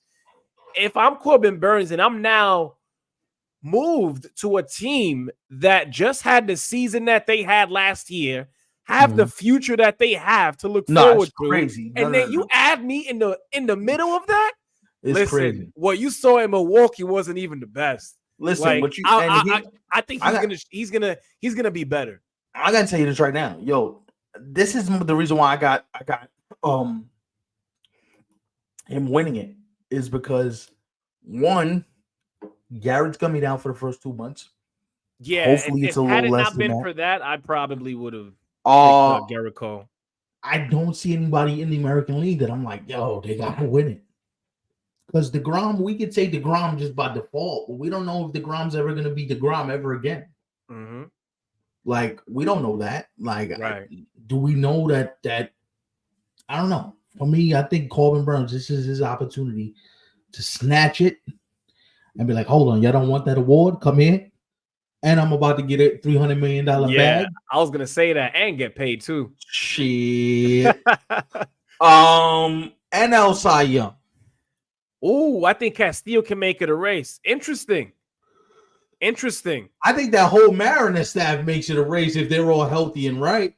If I'm Corbin Burns and I'm now moved to a team that just had the season that they had last year, have the future that they have to look forward to. Crazy. And then you add me in the middle of that. It's crazy. What you saw in Milwaukee wasn't even the best. Listen, like, I think he's gonna be better. I gotta tell you this right now, yo. This is the reason why I got him winning it is because one, Garrett's gonna be down for the first 2 months. Yeah, hopefully it's a little less. Had it not been for that, I probably would have. Garrett Cole. I don't see anybody in the American League that I'm like, yo, they gotta win it. Because DeGrom, we could say DeGrom just by default, but we don't know if DeGrom's ever gonna be DeGrom ever again. Like, we don't know that. Like, do we know that? I don't know. For me, I think Corbin Burns, this is his opportunity to snatch it and be like, hold on, y'all don't want that award? Come in. And I'm about to get a $300 million bag. I was gonna say that and get paid too. Shit. NL Cy Young. Ooh, I think Castillo can make it a race. Interesting. I think that whole Mariners staff makes it a race if they're all healthy and right.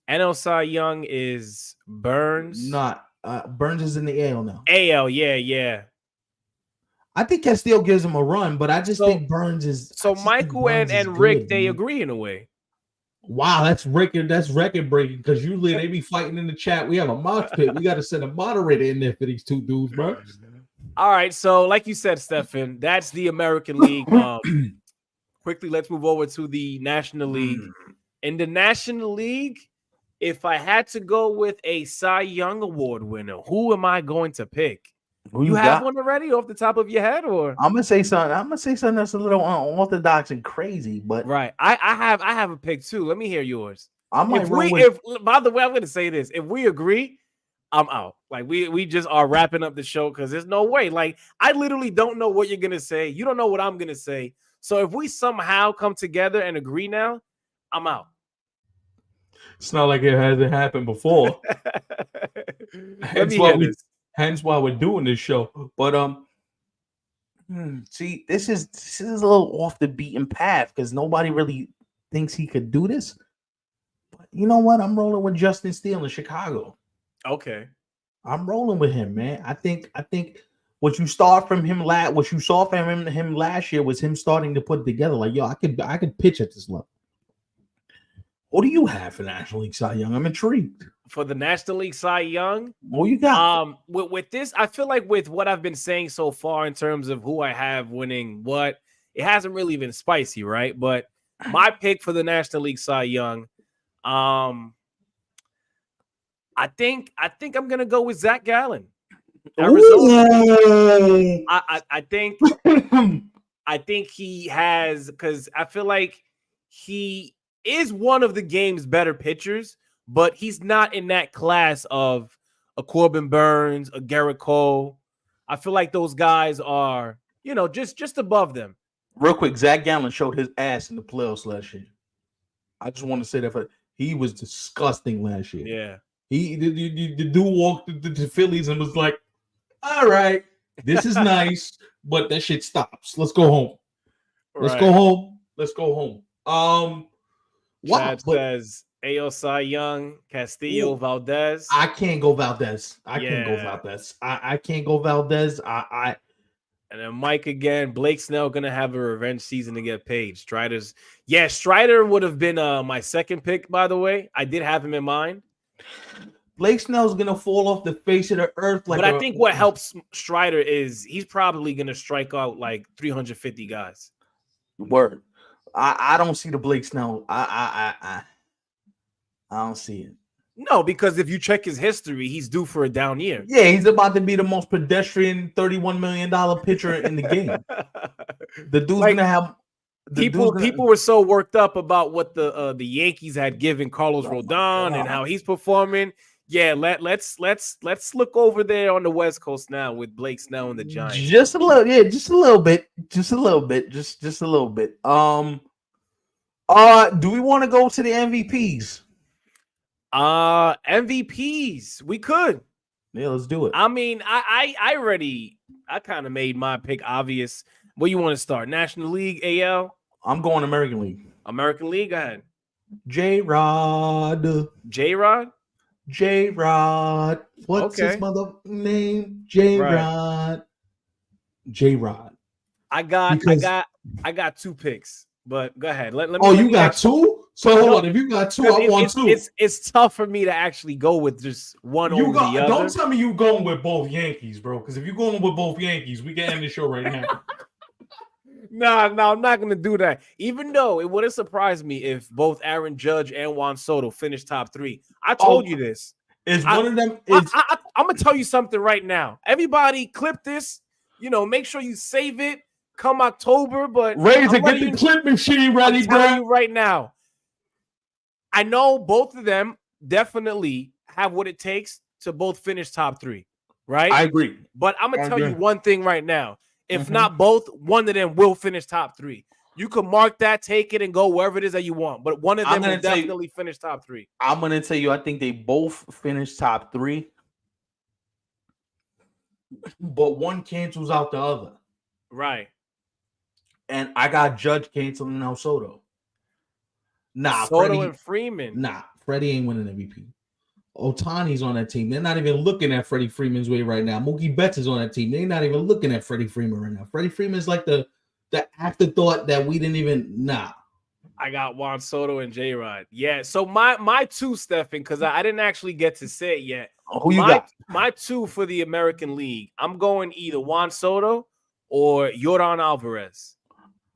NL Cy Young is Burns. Burns is in the AL now. AL, yeah. I think Castillo gives him a run, but I just think Burns is. So Michael and Rick, they agree in a way. Wow, that's record breaking because usually they be fighting in the chat. We have a mosh pit. We got to send a moderator in there for these two dudes, bro. All right, so like you said, Stefan, that's the American League. Quickly, let's move over to the National League. In the National League, if I had to go with a Cy Young Award winner, who am I going to pick? Who You have one already off the top of your head, or I'm gonna say something that's a little unorthodox and crazy, but right? I have a pick too. Let me hear yours. I might If roll we, with. if by the way, I'm gonna say this: if we agree, I'm out. Like we just are wrapping up the show because there's no way. Like I literally don't know what you're gonna say. You don't know what I'm gonna say. So if we somehow come together and agree now, I'm out. It's not like it hasn't happened before. Hence why we're doing this show. But see, this is a little off the beaten path because nobody really thinks he could do this. But you know what? I'm rolling with Justin Steele in Chicago. Okay, I'm rolling with him, man. I think what you saw from him last year was him starting to put it together. Like, yo, I could pitch at this level. What do you have for National League Cy Young? I'm intrigued. for the National League Cy Young. What you got? With this, I feel like with what I've been saying so far in terms of who I have winning what, it hasn't really been spicy, right? But my pick for the National League Cy Young, I think I'm gonna go with Zach Gallen. Arizona. I think he has, because I feel like he is one of the game's better pitchers, but he's not in that class of a Corbin Burns, a Garrett Cole. I feel like those guys are, just above them. Real quick, Zach Gallen showed his ass in the playoffs last year. I just want to say that he was disgusting last year. Yeah. The dude walked to the Phillies and was like, all right, this is nice, but that shit stops. Let's go home. Let's go home. Chad says AO Cy Young, Castillo, Valdez. I can't go Valdez. I can't go Valdez. And then Mike again. Blake Snell gonna have a revenge season to get paid. Strider would have been my second pick, by the way. I did have him in mind. Blake Snell's gonna fall off the face of the earth. But I think what helps Strider is he's probably gonna strike out like 350 guys. Word. I don't see the Blake Snell. I don't see it. No, because if you check his history, he's due for a down year. Yeah, he's about to be the most pedestrian $31 million pitcher in the game. The dude's gonna have people were so worked up about what the Yankees had given Carlos Rodon and how he's performing. Yeah, let's look over there on the West Coast now with Blake Snell and the Giants. Just a little bit. Do we want to go to the MVPs? MVPs, we could. Yeah, let's do it. I mean, I kind of made my pick obvious. Where you want to start? National League, AL? I'm going American League. American League, go ahead. J-Rod. What's his mother name? J-Rod. I got two picks, but go ahead. Let me. You got two? So hold on. If you got two, I want two. It's tough for me to actually go with just one over the other. Don't tell me you going with both Yankees, bro. Because if you're going with both Yankees, we can end the show right now. No, I'm not gonna do that. Even though it would have surprised me if both Aaron Judge and Juan Soto finished top 3. I told you this. One of them? I'm gonna tell you something right now. Everybody, clip this. Make sure you save it. Come October, but Razor, get the clip machine ready, I'm telling you right now. I know both of them definitely have what it takes to both finish top 3, right? I agree. But I'm gonna tell you one thing right now. If not both, one of them will finish top 3. You can mark that, take it, and go wherever it is that you want. But one of them will definitely finish top 3. I'm gonna tell you, I think they both finish top 3, but one cancels out the other. Right. And I got Judge canceling out Soto. Nah, Soto and Freeman. Nah, Freddie ain't winning MVP. Ohtani's on that team. They're not even looking at Freddie Freeman's way right now. Mookie Betts is on that team. They're not even looking at Freddie Freeman right now. Freddie Freeman's like the afterthought that we didn't even. Nah. I got Juan Soto and J-Rod. Yeah. So my two, Stefan, because I didn't actually get to say it yet. Who you got? My two for the American League. I'm going either Juan Soto or Yordan Alvarez.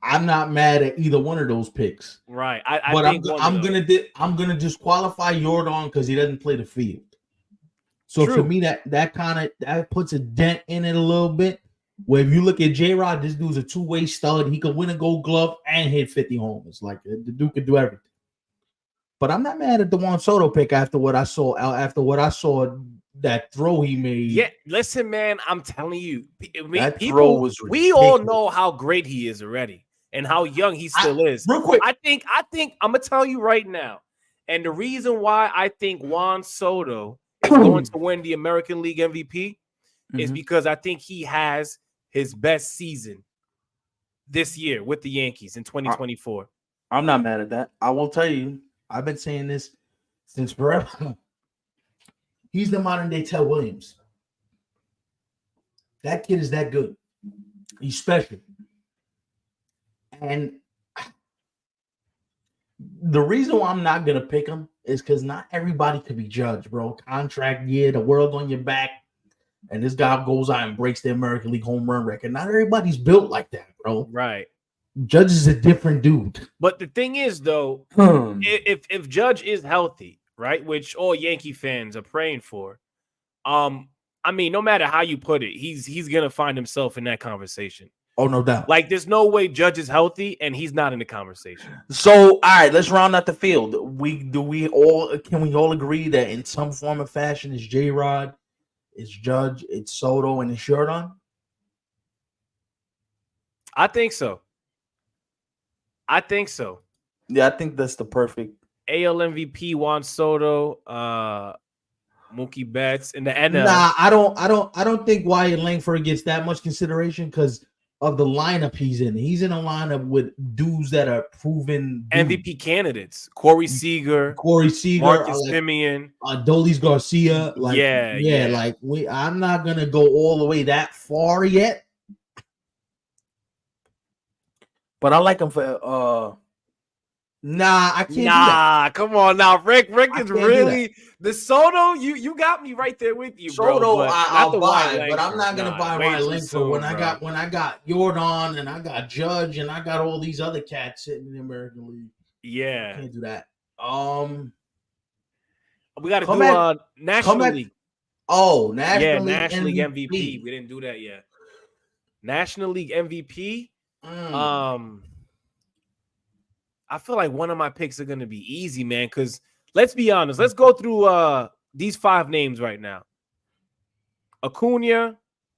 I'm not mad at either one of those picks. Right. But I'm gonna disqualify Yordan because he doesn't play the field. So True. for me, that puts a dent in it a little bit. Where if you look at J-Rod, this dude's a two-way stud. He could win a Gold Glove and hit 50 homers. Like the dude could do everything. But I'm not mad at the Juan Soto pick after what I saw. That throw he made. Yeah, listen, man. I'm telling you, throw was ridiculous. We all know how great he is already and how young he still is. Real quick, I think I'm gonna tell you right now, and the reason why I think Juan Soto is going to win the American League MVP is because I think he has his best season this year with the Yankees in 2024. I'm not mad at that. I will tell you, I've been saying this since forever. He's the modern day Ted Williams. That kid is that good. He's special. And the reason why I'm not going to pick him is because not everybody could be judged, bro. Contract year, the world on your back, and this guy goes out and breaks the American League home run record. Not everybody's built like that, bro. Right. Judge is a different dude. But the thing is, though, if Judge is healthy, right, which all Yankee fans are praying for, I mean, no matter how you put it, he's gonna find himself in that conversation. Oh, no doubt. Like, there's no way Judge is healthy and he's not in the conversation. So, all right, let's round out the field. Can we all agree that in some form or fashion it's J-Rod, it's Judge, it's Soto, and it's Yordan? I think so. Yeah, I think that's the perfect AL MVP Juan Soto, Mookie Betts in the NL. Nah, I don't think Wyatt Langford gets that much consideration because of the lineup he's in. He's in a lineup with dudes that are proven MVP candidates: Corey Seager, Marcus Semien, Adolis Garcia. I'm not gonna go all the way that far yet, but I like him for. Nah, I can't. do that. Come on now, Rick. Rick is really the Soto. You got me right there with you, bro. Soto, I'll buy, but I'm not gonna buy Wyatt Langford when I got Yordan and I got Judge and I got all these other cats sitting in the American League. Yeah, I can't do that. We got to do National League. Oh, National League MVP. We didn't do that yet. National League MVP. I feel like one of my picks are going to be easy, man, because let's be honest. Let's go through these 5 names right now. Acuna,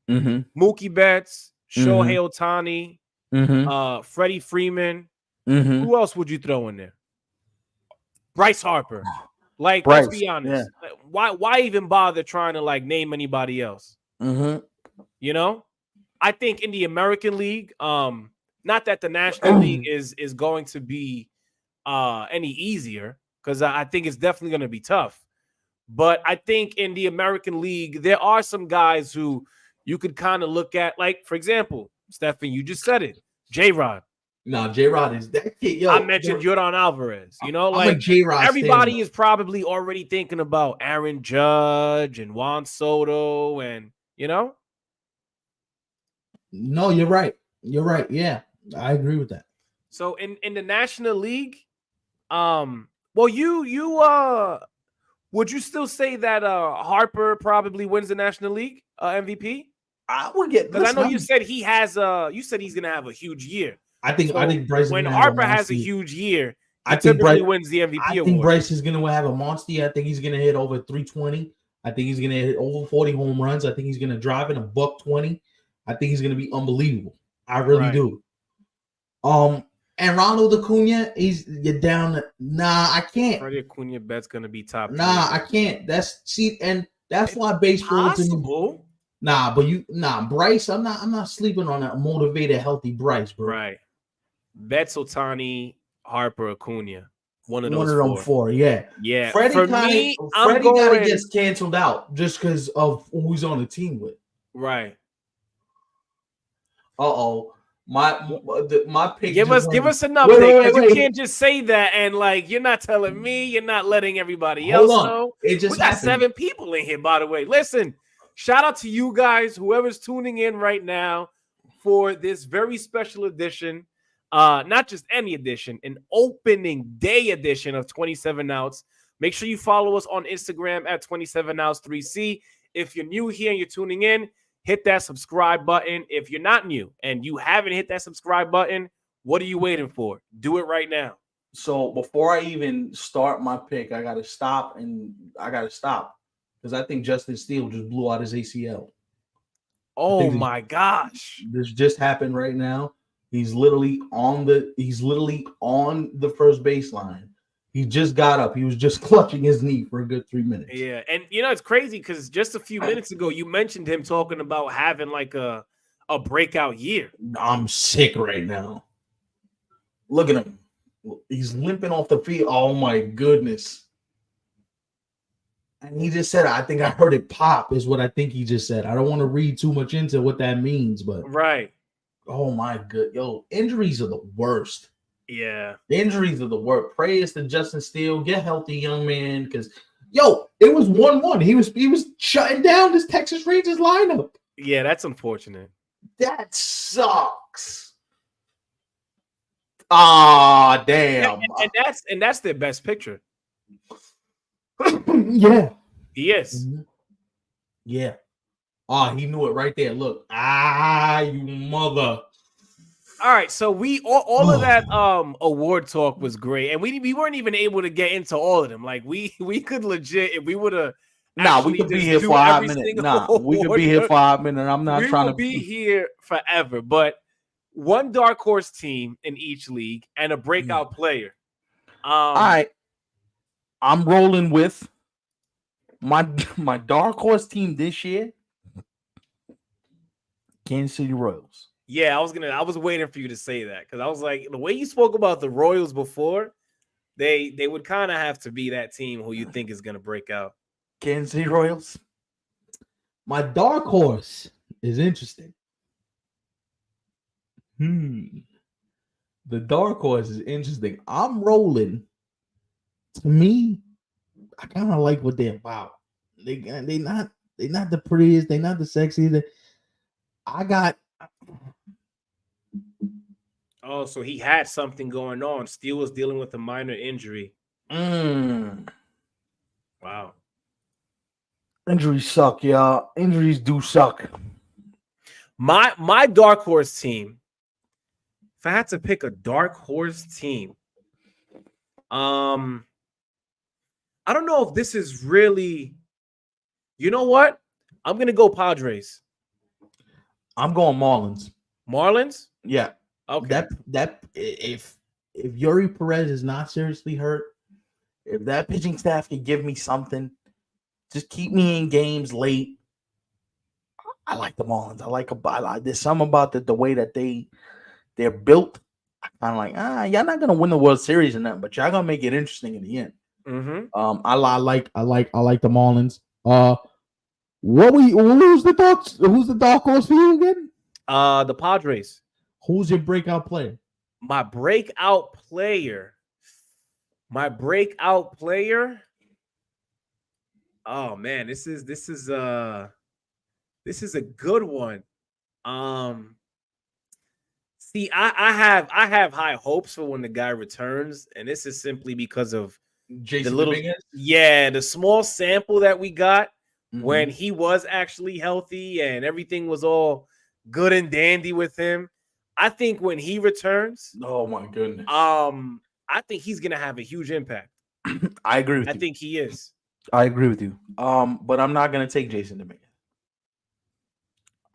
Mookie Betts, Shohei Ohtani, Freddie Freeman. Who else would you throw in there? Bryce Harper. Like, let's be honest. Yeah. Why even bother trying to, like, name anybody else? You know? I think in the American League, not that the National League is going to be any easier, because I think it's definitely going to be tough. But I think in the American League, there are some guys who you could kind of look at. Like, for example, Stephen, you just said it. J-Rod. No, J-Rod is that kid. Yo, I mentioned Yordan Alvarez. You know, like J-Rod everybody is probably already thinking about Aaron Judge and Juan Soto and, you know? No, you're right. You're right. Yeah. I agree with that. So in the National League, well, you would you still say that Harper probably wins the National League MVP? I would get, because I know you said he has you said he's gonna have a huge year. I think Bryce, when Harper has a huge year, I think Bryce wins the MVP award. I think Bryce is gonna have a monster year. I think he's gonna hit over 320. I think he's gonna hit over 40 home runs. I think he's gonna drive in $120. I think he's gonna be unbelievable. I really do. And Ronald Acuna, you're down. I can't. Freddie Acuna bet's gonna be top. I can't. That's why baseball is possible. Bryce. I'm not sleeping on that motivated, healthy Bryce, bro. Right. Betts, Ohtani, Harper, Acuna. One of those four. Yeah. Freddie kind of gets canceled out just because of who he's on the team with. Right. My pick. Give us an update, because you can't just say that and like you're not telling me, you're not letting everybody else know. It just we got happened. 7 people in here, by the way. Listen, shout out to you guys, whoever's tuning in right now for this very special edition. Not just any edition, an opening day edition of 27 Outs. Make sure you follow us on Instagram at 27outs3c. If you're new here and you're tuning in, hit that subscribe button. If you're not new and you haven't hit that subscribe button, what are you waiting for? Do it right now. So before I even start my pick, I got to stop because I think Justin Steele just blew out his ACL. Oh my gosh. This just happened right now. He's literally on the first baseline. He just got up. He was just clutching his knee for a good 3 minutes. Yeah, and it's crazy because just a few minutes ago you mentioned him talking about having like a breakout year. I'm sick right now. Look at him. He's limping off the field. Oh my goodness. And he just said, I think I heard it pop, is what I think he just said. I don't want to read too much into what that means, but right. Oh my good. Yo, injuries are the worst. Yeah. The injuries are the worst. Praise to Justin Steele. Get healthy, young man. Because it was 1-1. He was shutting down this Texas Rangers lineup. Yeah, that's unfortunate. That sucks. Ah, damn. And that's their best picture. Yeah. He is. Mm-hmm. Yeah. Oh, he knew it right there. Look. You mother. All right, so all of that award talk was great, and we weren't even able to get into all of them. Like we could legit, if we would have. We could be here for 5 minutes. We could be here for 5 minutes. I'm not trying to be here forever. But one dark horse team in each league and a breakout player. All right, I'm rolling with my dark horse team this year. Kansas City Royals. Yeah, I was waiting for you to say that because I was like, the way you spoke about the Royals before, they would kind of have to be that team who you think is going to break out. Kansas City Royals. My dark horse is interesting. The dark horse is interesting. I'm rolling. To me, I kind of like what they're about. They not the prettiest. They not the sexiest. I got. Oh, so he had something going on. Steele was dealing with a minor injury. Wow. Injuries suck, y'all. Injuries do suck. My dark horse team. If I had to pick a dark horse team, I don't know if this is really. You know what? I'm gonna go Padres. I'm going Marlins. Marlins? Yeah. Okay. That if Yuri Perez is not seriously hurt, if that pitching staff can give me something, just keep me in games late. I like the Marlins. I like there's something about the way that they're built. I'm kind of like, y'all not gonna win the World Series in that, but y'all gonna make it interesting in the end. Mm-hmm. I like the Marlins. Who's the dark horse for you again? The Padres. Who's your breakout player? My breakout player. Oh man, this is a good one. See, I have high hopes for when the guy returns, and this is simply because of Jason the small sample that we got when he was actually healthy and everything was all good and dandy with him. I think when he returns, oh my goodness, I think he's gonna have a huge impact. I agree with you. I think he is. I agree with you. But I'm not gonna take Jason Dominguez.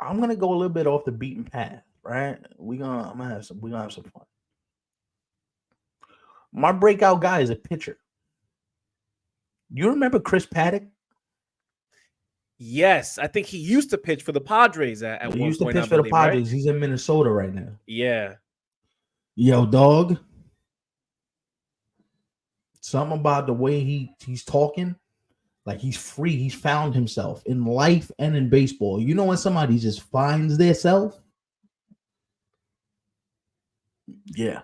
I'm gonna go a little bit off the beaten path, right? We're gonna have some fun. My breakout guy is a pitcher. You remember Chris Paddock? Yes, I think he used to pitch for the Padres at one point. He used to pitch for the Padres. Right? He's in Minnesota right now. Yeah. Yo, dog. Something about the way he's talking, like he's free. He's found himself in life and in baseball. You know when somebody just finds their self? Yeah.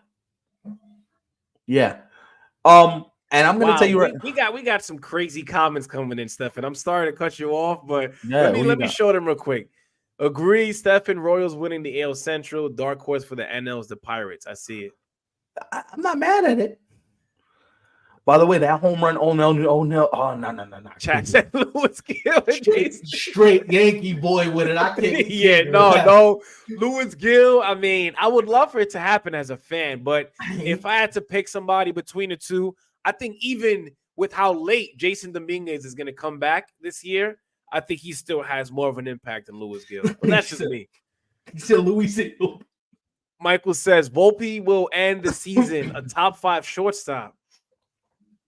And I'm gonna tell you right. We got some crazy comments coming in, Stefan. I'm sorry to cut you off, but Yeah, let me show them real quick. Agree, Stefan. Royals winning the AL Central. Dark horse for the NL's the Pirates. I see it. I'm not mad at it. By the way, that home run, oh no. Chat said Lewis Gill. Straight Yankee boy with it. I can't. Yeah, no. Lewis Gill. I mean, I would love for it to happen as a fan, but if I had to pick somebody between the two, I think even with how late Jason Dominguez is going to come back this year, I think he still has more of an impact than Lewis Gill. But that's just me. He said Luis. Michael says Volpe will end the season a top 5 shortstop.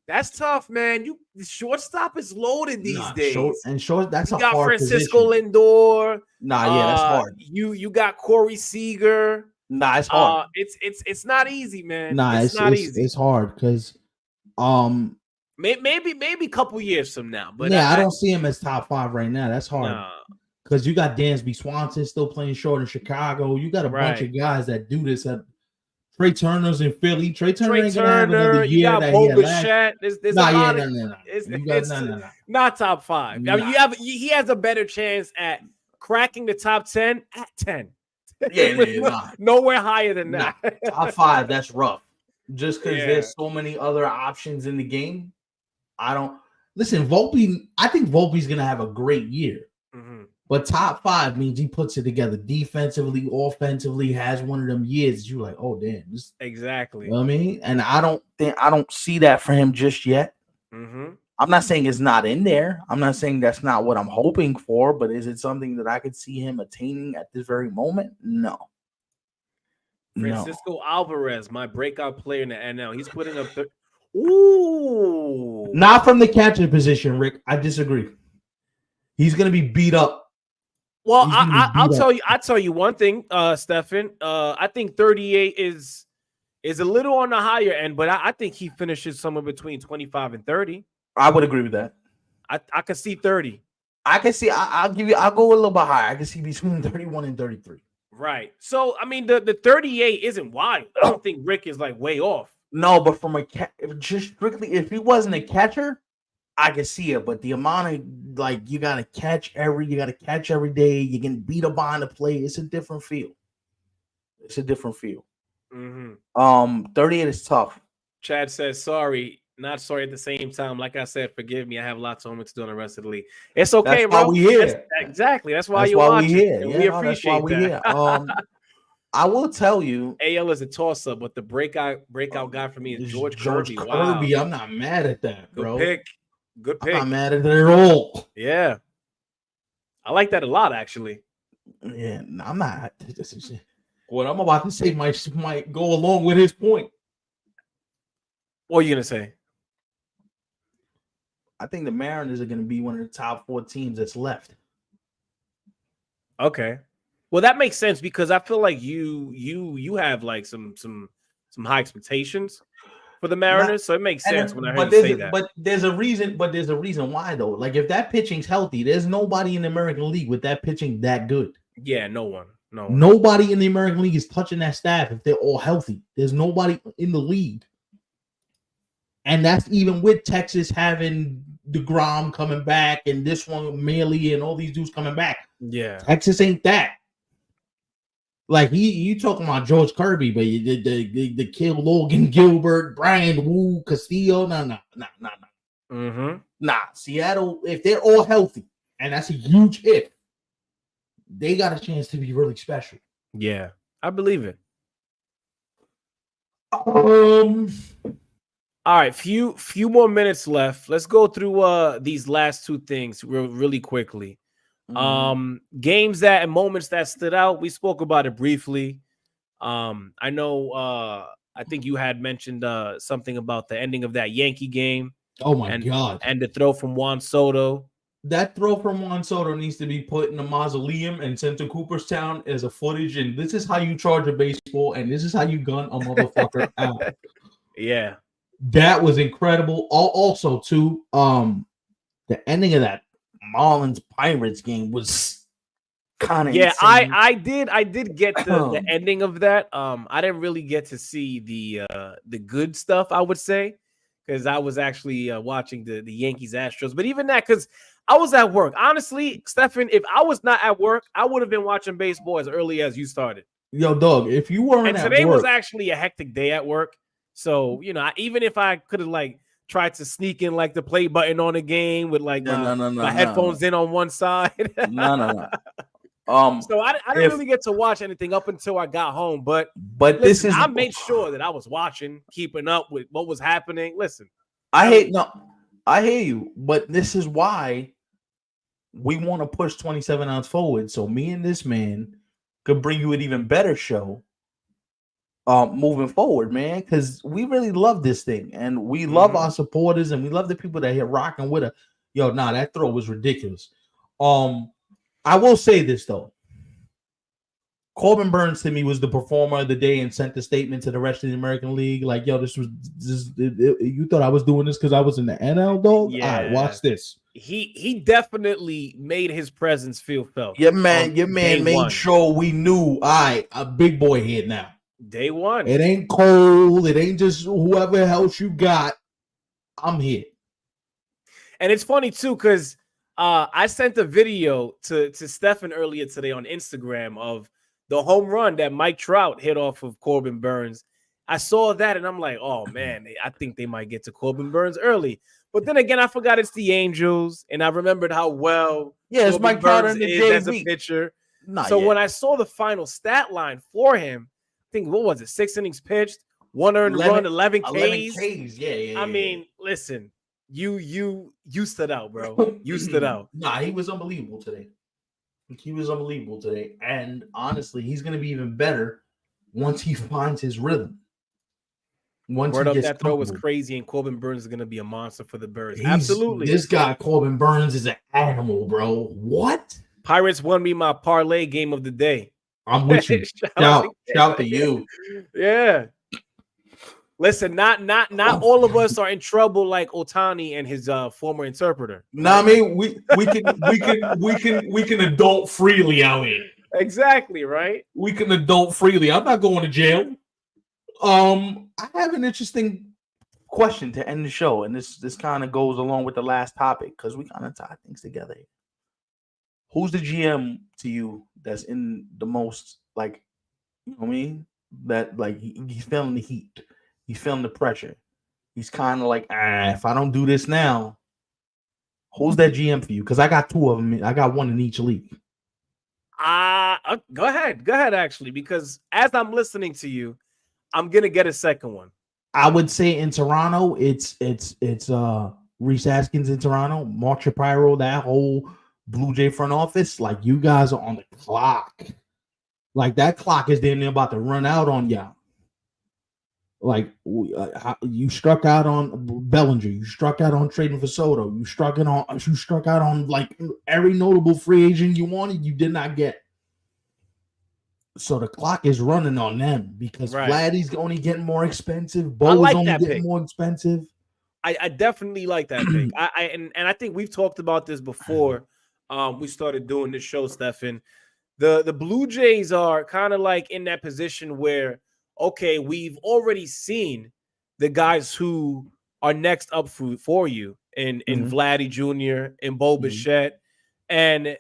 That's tough, man. The shortstop is loaded these days. That's you a got hard Francisco position. Lindor. That's hard. You got Corey Seager. It's hard. It's not easy, man. It's not easy. It's hard because maybe a couple years from now, but I don't see him as top 5 right now. That's hard because you got Dansby Swanson still playing short in Chicago. You got a bunch of guys that do this. Trey Turner's in Philly. Trey Turner ain't gonna have another year. You got Boba. There's not top 5. Nah. I mean, he has a better chance at cracking the top 10 at 10. Nowhere higher than that. Top 5, that's rough. Just because there's so many other options in the game. Listen, Volpe. I think Volpe's gonna have a great year. Mm-hmm. But top 5 means he puts it together defensively, offensively, has one of them years. You're like, oh damn, exactly. You know what I mean? And I don't see that for him just yet. Mm-hmm. I'm not saying it's not in there. I'm not saying that's not what I'm hoping for. But is it something that I could see him attaining at this very moment? No. Francisco Alvarez, my breakout player in the NL. He's putting up. Ooh, not from the catcher position, Rick. I disagree. He's gonna be beat up. Well, I'll tell you one thing, Stefan. I think 38 is a little on the higher end, but I think he finishes somewhere between 25 and 30. I would agree with that. I can see 30. I can see. I'll go a little bit higher. I can see between 31 and 33. Right. So I mean, the 38 isn't wild. I don't think Rick is like way off. No, but from just strictly, if he wasn't a catcher, I can see it, but the amount of you gotta catch every day. You can beat up behind the plate. It's a different feel. Mm-hmm. 38 is tough. Chad says sorry, not sorry at the same time. Like I said, forgive me. I have lots of homework to do on the rest of the league. It's okay, that's bro. Why we here. Exactly. That's why you're watching. We appreciate that. I will tell you, AL is a toss-up, but the breakout guy for me is George Kirby. Wow. I'm not mad at that, bro. Good pick. I'm not mad at it at all. Yeah. I like that a lot, actually. Yeah, I'm not. What I'm about to say might go along with his point. What are you going to say? I think the Mariners are going to be one of the top 4 teams that's left. Okay. Well, that makes sense because I feel like you have like some high expectations for the Mariners, so it makes sense when I heard you say that. But there's a reason why though. Like if that pitching's healthy, there's nobody in the American League with that pitching that good. Yeah, no one. Nobody in the American League is touching that staff if they're all healthy. There's nobody in the league. And that's even with Texas having DeGrom coming back and this one Mailey and all these dudes coming back. Yeah. Texas ain't that. Like you talking about George Kirby, but the kill Logan Gilbert, Brian Wu, Castillo. No. Mm-hmm. Nah, Seattle, if they're all healthy, and that's a huge if, they got a chance to be really special. Yeah, I believe it. All right, few more minutes left. Let's go through these last 2 things really quickly. Games that and moments that stood out. We spoke about it briefly. I know I think you had mentioned something about the ending of that Yankee game. Oh my God. And the throw from Juan Soto. That throw from Juan Soto needs to be put in a mausoleum and sent to Cooperstown as a footage. And this is how you charge a baseball, and this is how you gun a motherfucker out. Yeah. That was incredible. Also, too, the ending of that Marlins Pirates game was kind of Yeah, insane. I did get the ending of that. I didn't really get to see the good stuff, I would say, because I was actually watching the Yankees Astros. But even that, because I was at work. Honestly, Stefan, if I was not at work, I would have been watching baseball as early as you started. Yo, dog, if you weren't And at today work, was actually a hectic day at work. So, even if I could have like tried to sneak in like the play button on the game with like my headphones in on one side. No. So I didn't really get to watch anything up until I got home. But listen, this is I made sure that I was watching, keeping up with what was happening. Listen, I hear you, but this is why we want to push 27 ounce forward. So me and this man could bring you an even better show moving forward, man, because we really love this thing and we love our supporters and we love the people that are rocking with us. Yo, that throw was ridiculous. I will say this though. Corbin Burns to me was the performer of the day and sent the statement to the rest of the American League. Like, yo, you thought I was doing this because I was in the NL, dog? Yeah. All right, watch this. He definitely made his presence feel felt. Your man made sure we knew, all right, a big boy here now. Day one. It ain't cold. It ain't just whoever else you got. I'm here. And it's funny too, because I sent a video to Stefan earlier today on Instagram of the home run that Mike Trout hit off of Corbin Burns. I saw that and I'm like, oh man, I think they might get to Corbin Burns early. But then again, I forgot it's the Angels, and I remembered how well it's Mike Trout is as a pitcher. When I saw the final stat line for him, I think what was it? 6 innings pitched, 1 earned run, 11 Ks. 11 Ks. Yeah. I mean, listen, you stood out, bro. You stood out. He was unbelievable today. And honestly, he's going to be even better once he finds his rhythm. Word up, that throw was crazy, and Corbin Burns is going to be a monster for the Birds. Absolutely. This guy, Corbin Burns, is an animal, bro. What? Pirates won me my parlay game of the day. I'm with you. Shout to you. Yeah. Listen, not all of us are in trouble like Otani and his former interpreter. I mean, we can adult freely out here. Exactly, right? We can adult freely. I'm not going to jail. I have an interesting question to end the show, and this kind of goes along with the last topic because we kind of tie things together. Who's the GM to you that's in the most, like, you know what I mean? That, like, he's feeling the heat. He's feeling the pressure. He's kind of like, if I don't do this now, who's that GM for you? Because I got 2 of them. I got 1 in each league. Go ahead, actually, because as I'm listening to you, I'm gonna get a second one. I would say in Toronto, it's Rhys Haskins in Toronto, Mark Shapiro, that whole Blue Jay front office. Like, you guys are on the clock. Like, that clock is damn near about to run out on y'all. Like, you struck out on Bellinger, you struck out on trading for Soto, you struck out on like every notable free agent you wanted, you did not get. So the clock is running on them because Vladdy's only getting more expensive. Bo is only getting more expensive. I definitely like that pick. I think we've talked about this before. We started doing this show, Stefan. The Blue Jays are kind of like in that position where, okay, we've already seen the guys who are next up for you in Vladdy Jr., in Bo Bichette, and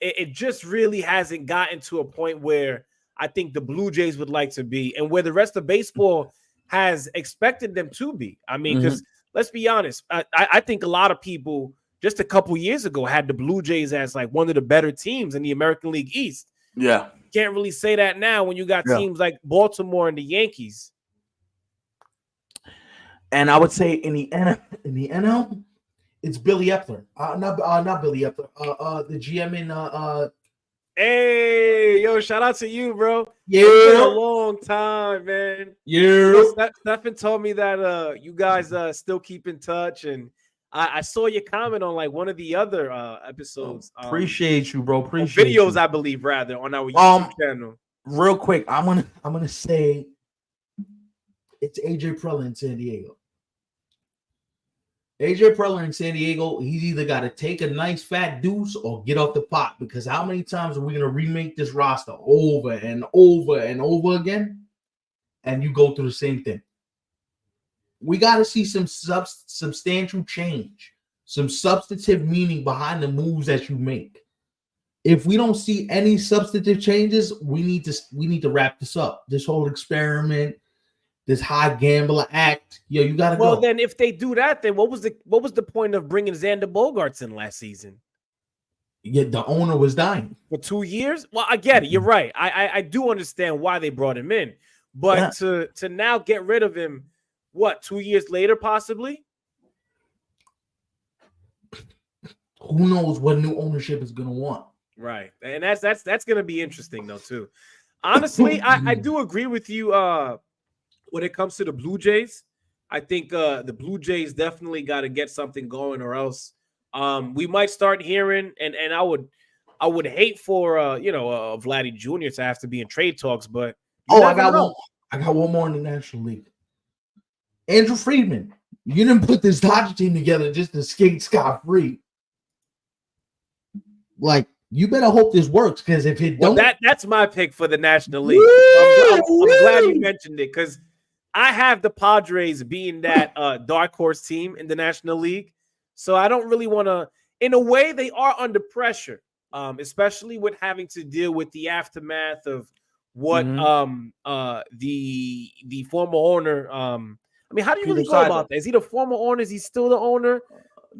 it just really hasn't gotten to a point where I think the Blue Jays would like to be and where the rest of baseball has expected them to be. I mean, because let's be honest, I think a lot of people just a couple years ago had the Blue Jays as like one of the better teams in the American League East. Yeah. Can't really say that now when you got teams like Baltimore and the Yankees. And I would say in the NL, it's Billy Epler. Not Billy Epler. The GM in Hey, yo, shout out to you, bro. Yeah. It's been a long time, man. Yeah. Stephen told me that you guys still keep in touch, and I saw your comment on like one of the other episodes. Appreciate you, bro. Appreciate videos, you. I believe, rather, on our YouTube channel. Real quick, I'm gonna say it's AJ Preller in San Diego. AJ Preller in San Diego, he's either got to take a nice fat deuce or get off the pot, because how many times are we going to remake this roster over and over and over again? And you go through the same thing. We got to see some substantial change, some substantive meaning behind the moves that you make. If we don't see any substantive changes, we need to wrap this up. This whole experiment, this high gambler act, you gotta go. Well, then if they do that, then what was the point of bringing Xander Bogaerts in last season? Yeah, the owner was dying For 2 years. Well, I get it. You're right. I do understand why they brought him in, but to now get rid of him, what, 2 years later, possibly? Who knows what new ownership is gonna want? Right, and that's gonna be interesting though too. Honestly, I do agree with you. When it comes to the Blue Jays, I think the Blue Jays definitely got to get something going, or else we might start hearing. And I would hate for Vladdy Jr. to have to be in trade talks. But I got one more in the National League. Andrew Friedman, you didn't put this Dodger team together just to skate scot-free. Like, you better hope this works, because if it don't, that's my pick for the National League. I'm glad you mentioned it, because I have the Padres being that dark horse team in the National League. So I don't really want to. In a way, they are under pressure, especially with having to deal with the aftermath of what the former owner. I mean, how do you really go about that? Is he the former owner? Is he still the owner?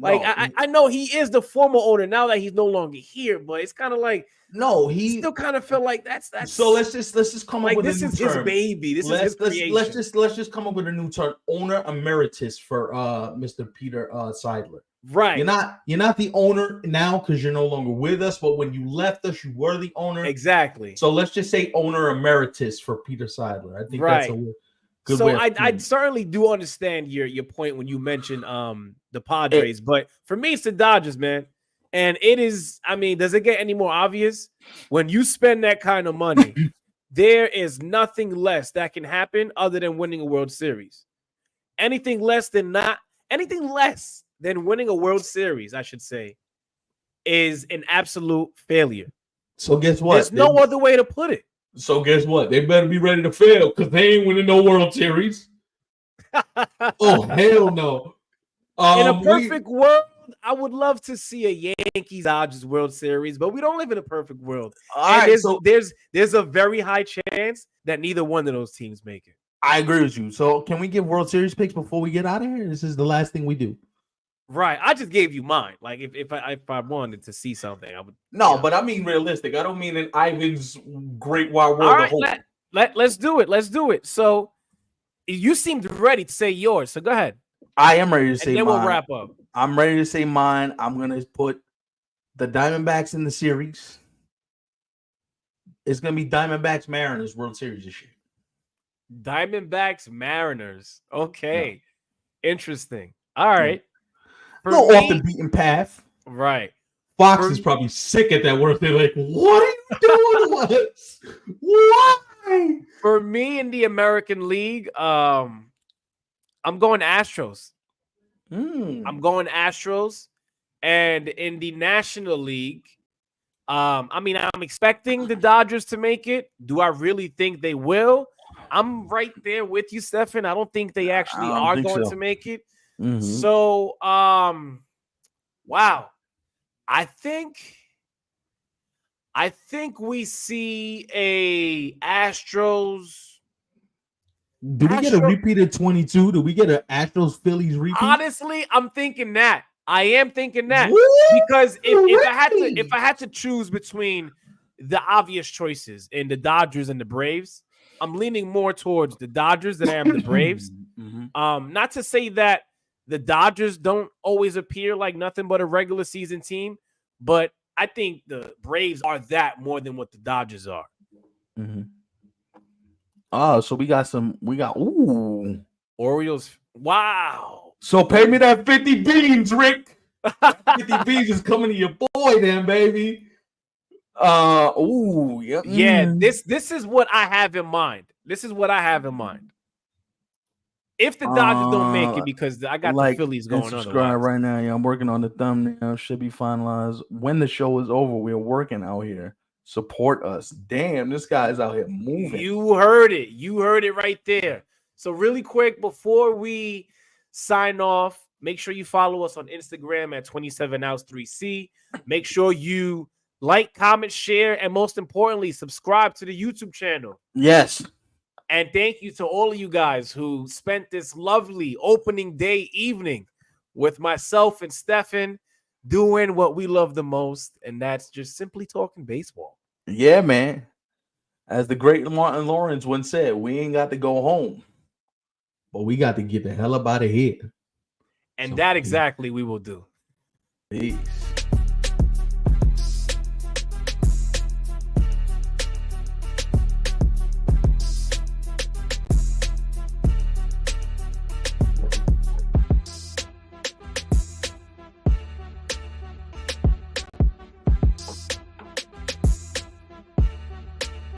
Like, no, I know he is the former owner now that he's no longer here, but it's kind of like, no, he still kind of feel like that's. So let's just come up with a new term. This is his baby. This is his creation. Let's just come up with a new term. Owner emeritus for Mr. Peter Seidler. Right. You're not the owner now because you're no longer with us, but when you left us, you were the owner. Exactly. So let's just say owner emeritus for Peter Seidler. I think that's a good way. So I certainly do understand your point when you mentioned the Padres, but for me, it's the Dodgers, man. And it is, I mean, does it get any more obvious? When you spend that kind of money, there is nothing less that can happen other than winning a World Series. Anything less than winning a World Series, I should say, is an absolute failure. So guess what? There's no other way to put it. So guess what? They better be ready to fail, because they ain't winning no World Series. Oh, hell no. In a perfect world, I would love to see a Yankees Dodgers World Series, but we don't live in a perfect world. There's a very high chance that neither one of those teams make it. I agree with you. So can we give World Series picks before we get out of here? This is the last thing we do. Right. I just gave you mine. Like if I wanted to see something, I would. No, but I mean realistic. I don't mean in Ivan's great wide world. All right, let's do it. Let's do it. So you seemed ready to say yours. So go ahead. I am ready to say mine. And then we'll wrap up. I'm ready to say mine. I'm going to put the Diamondbacks in the series. It's going to be Diamondbacks Mariners World Series this year. Diamondbacks Mariners. Okay. Yeah. Interesting. All right. Go off the beaten path. Right. Fox is probably sick at that word. They're like, what are you doing to us? Why? For me in the American League, I'm going Astros. I'm going Astros. And in the National League, I mean, I'm expecting the Dodgers to make it. Do I really think they will? I'm right there with you, Stefan. I don't think they actually are going to make it. Mm-hmm. So, wow. I think we see a Astros. Do we get a repeat of 22? Do we get an Astros Phillies repeat? Honestly, I'm thinking that. I am thinking that. What? Because if I had to choose between the obvious choices in the Dodgers and the Braves, I'm leaning more towards the Dodgers than I am the Braves. Mm-hmm. Not to say that the Dodgers don't always appear like nothing but a regular season team, but I think the Braves are that more than what the Dodgers are. Mm-hmm. Oh, so we got Orioles. Wow. So pay me that 50 beans, Rick. 50 beans is coming to your boy then, baby. Yeah. Yeah, this is what I have in mind. If the Dodgers don't make it, because I got like the Phillies and going subscribe otherwise. right now. Yeah, I'm working on the thumbnail. Should be finalized when the show is over. We're working out here. Support us. Damn, this guy's out here moving. You heard it. You heard it right there. So really quick, before we sign off, make sure you follow us on Instagram at 27outs3c. Make sure you like, comment, share, and most importantly, subscribe to the YouTube channel. Yes. And thank you to all of you guys who spent this lovely opening day evening with myself and Stefan doing what we love the most, and that's just simply talking baseball. Yeah, man. As the great Martin Lawrence once said, we ain't got to go home, But we got to get the hell up out of here. And that exactly we will do. Peace.